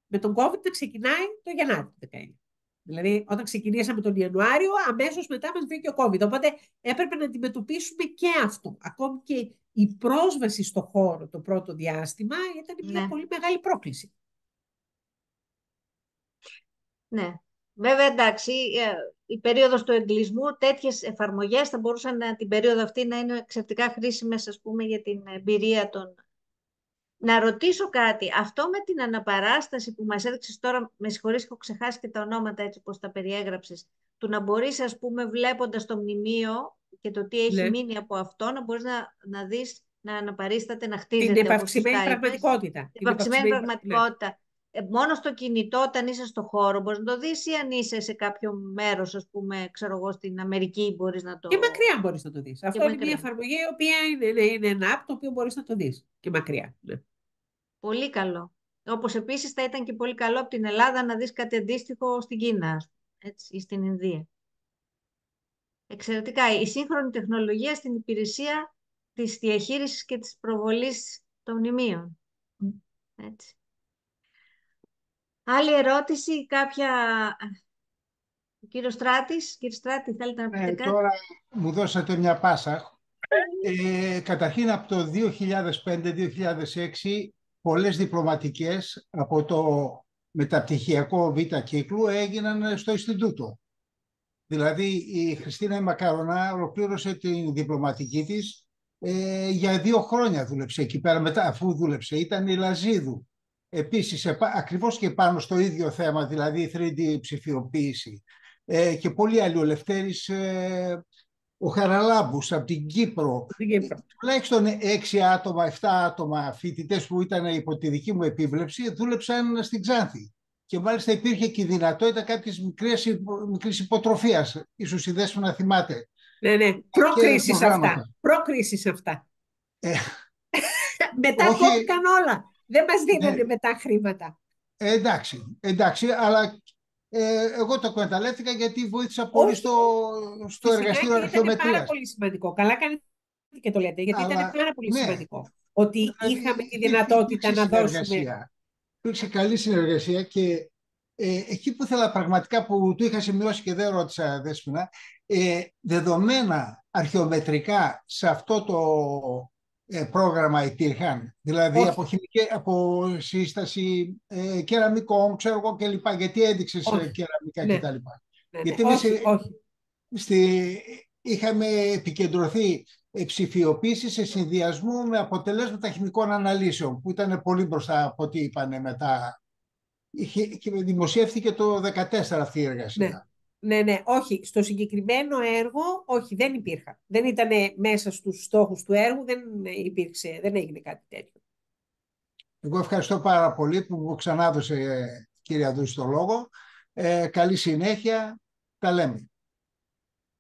με τον COVID να ξεκινάει το Γενάρη του 19. Δηλαδή, όταν ξεκινήσαμε τον Ιανουάριο, αμέσως μετά μας βγήκε ο COVID. Οπότε έπρεπε να αντιμετωπίσουμε και αυτό. Ακόμη και η πρόσβαση στο χώρο το πρώτο διάστημα ήταν μια πολύ μεγάλη πρόκληση. Ναι. Βέβαια, εντάξει, η περίοδος του εγκλισμού, τέτοιες εφαρμογές θα μπορούσαν την περίοδο αυτή να είναι εξαιρετικά χρήσιμες, ας πούμε, για την εμπειρία των... Να ρωτήσω κάτι. Αυτό με την αναπαράσταση που μας έδειξες τώρα, με συγχωρείς, έχω ξεχάσει και τα ονόματα έτσι πώς τα περιέγραψες, του να μπορείς, ας πούμε, βλέποντας το μνημείο και το τι έχει μείνει από αυτό, να μπορείς να δεις, να αναπαρίσταται, να χτίζεται. Την επαυξημένη πραγματικότητα. Την επαυξημένη πραγματικότητα. Μόνο στο κινητό, όταν είσαι στο χώρο, μπορείς να το δεις, ή αν είσαι σε κάποιο μέρος, ας πούμε, ξέρω εγώ, στην Αμερική, μπορείς να το... Και μακριά μπορείς να το δεις. Αυτό είναι μια εφαρμογή, η οποία είναι ένα app το οποίο μπορείς να το δεις. Και μακριά. Ναι. Πολύ καλό. Όπως επίσης θα ήταν και πολύ καλό από την Ελλάδα να δεις κάτι αντίστοιχο στην Κίνα, έτσι, ή στην Ινδία. Εξαιρετικά. Η σύγχρονη τεχνολογία στην υπηρεσία της διαχείρισης και της προβολής των μνημείων. Έτσι. Άλλη ερώτηση, κάποια... Κύριο Στράτης, κύριε Στράτη, θέλετε να πείτε κάτι? Τώρα μου δώσατε μια πάσα. Καταρχήν από το 2005-2006 πολλές διπλωματικές από το μεταπτυχιακό Β κύκλου έγιναν στο Ινστιτούτο. Δηλαδή η Χριστίνα Μακαρονά ολοκλήρωσε την διπλωματική της για 2 χρόνια δούλεψε εκεί πέρα, μετά αφού δούλεψε. Ήταν η Λαζίδου. Επίσης, ακριβώς και πάνω στο ίδιο θέμα, δηλαδή 3D ψηφιοποίηση. Και πολλοί άλλοι, ο Λευτέρης, ο Χαραλάμπους από την Κύπρο. Τουλάχιστον 6 άτομα, 7 άτομα φοιτητές που ήταν υπό τη δική μου επίβλεψη δούλεψαν στην Ξάνθη. Και μάλιστα υπήρχε και η δυνατότητα κάποιες μικρής υποτροφίας. Ίσως η Δέσποινα να θυμάται. Ναι. Προκρίσεις αυτά. Μετά κόπηκαν όλα. Δεν μας δίνανε μετά χρήματα. Εντάξει, αλλά εγώ το εκμεταλλεύτηκα γιατί βοήθησα πολύ στο εργαστήριο αρχαιομετρίας. Ήταν πάρα πολύ σημαντικό. Καλά κάνετε και το λέτε, γιατί ήταν πάρα πολύ σημαντικό. Ότι είχαμε τη δυνατότητα να δώσουμε. Υπήρξε καλή συνεργασία και εκεί που ήθελα πραγματικά, που του είχα σημειώσει και δεν ρώτησα, Δέσποινα, δεδομένα αρχαιομετρικά σε αυτό το πρόγραμμα υπήρχαν, δηλαδή από σύσταση κεραμικών, ξέρω εγώ κλπ. Γιατί έδειξες κεραμικά κτλ. Γιατί είχαμε επικεντρωθεί ψηφιοποίηση σε συνδυασμό με αποτελέσματα χημικών αναλύσεων, που ήταν πολύ μπροστά από ό,τι είπανε μετά Και δημοσιεύθηκε το 2014 αυτή η εργασία. Ναι, όχι. Στο συγκεκριμένο έργο, όχι, δεν υπήρχαν. Δεν ήταν μέσα στους στόχους του έργου, δεν έγινε κάτι τέτοιο. Εγώ ευχαριστώ πάρα πολύ που μου ξανάδωσε, κύριε Δούση, το λόγο. Καλή συνέχεια. Τα λέμε.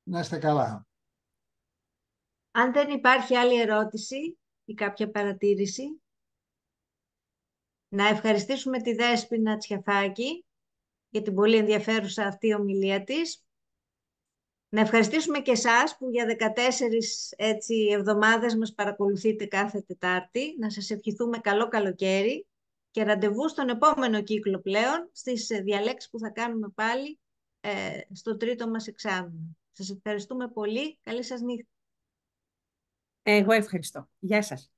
Να είστε καλά. Αν δεν υπάρχει άλλη ερώτηση ή κάποια παρατήρηση, να ευχαριστήσουμε τη Δέσποινα Τσιαφάκη για την πολύ ενδιαφέρουσα αυτή ομιλία της. Να ευχαριστήσουμε και εσάς που για 14 εβδομάδες μας παρακολουθείτε κάθε Τετάρτη. Να σας ευχηθούμε καλό καλοκαίρι και ραντεβού στον επόμενο κύκλο πλέον, στις διαλέξεις που θα κάνουμε πάλι στο τρίτο μας εξάμηνο. Σας ευχαριστούμε πολύ. Καλή σας νύχτα. Εγώ ευχαριστώ. Γεια σας.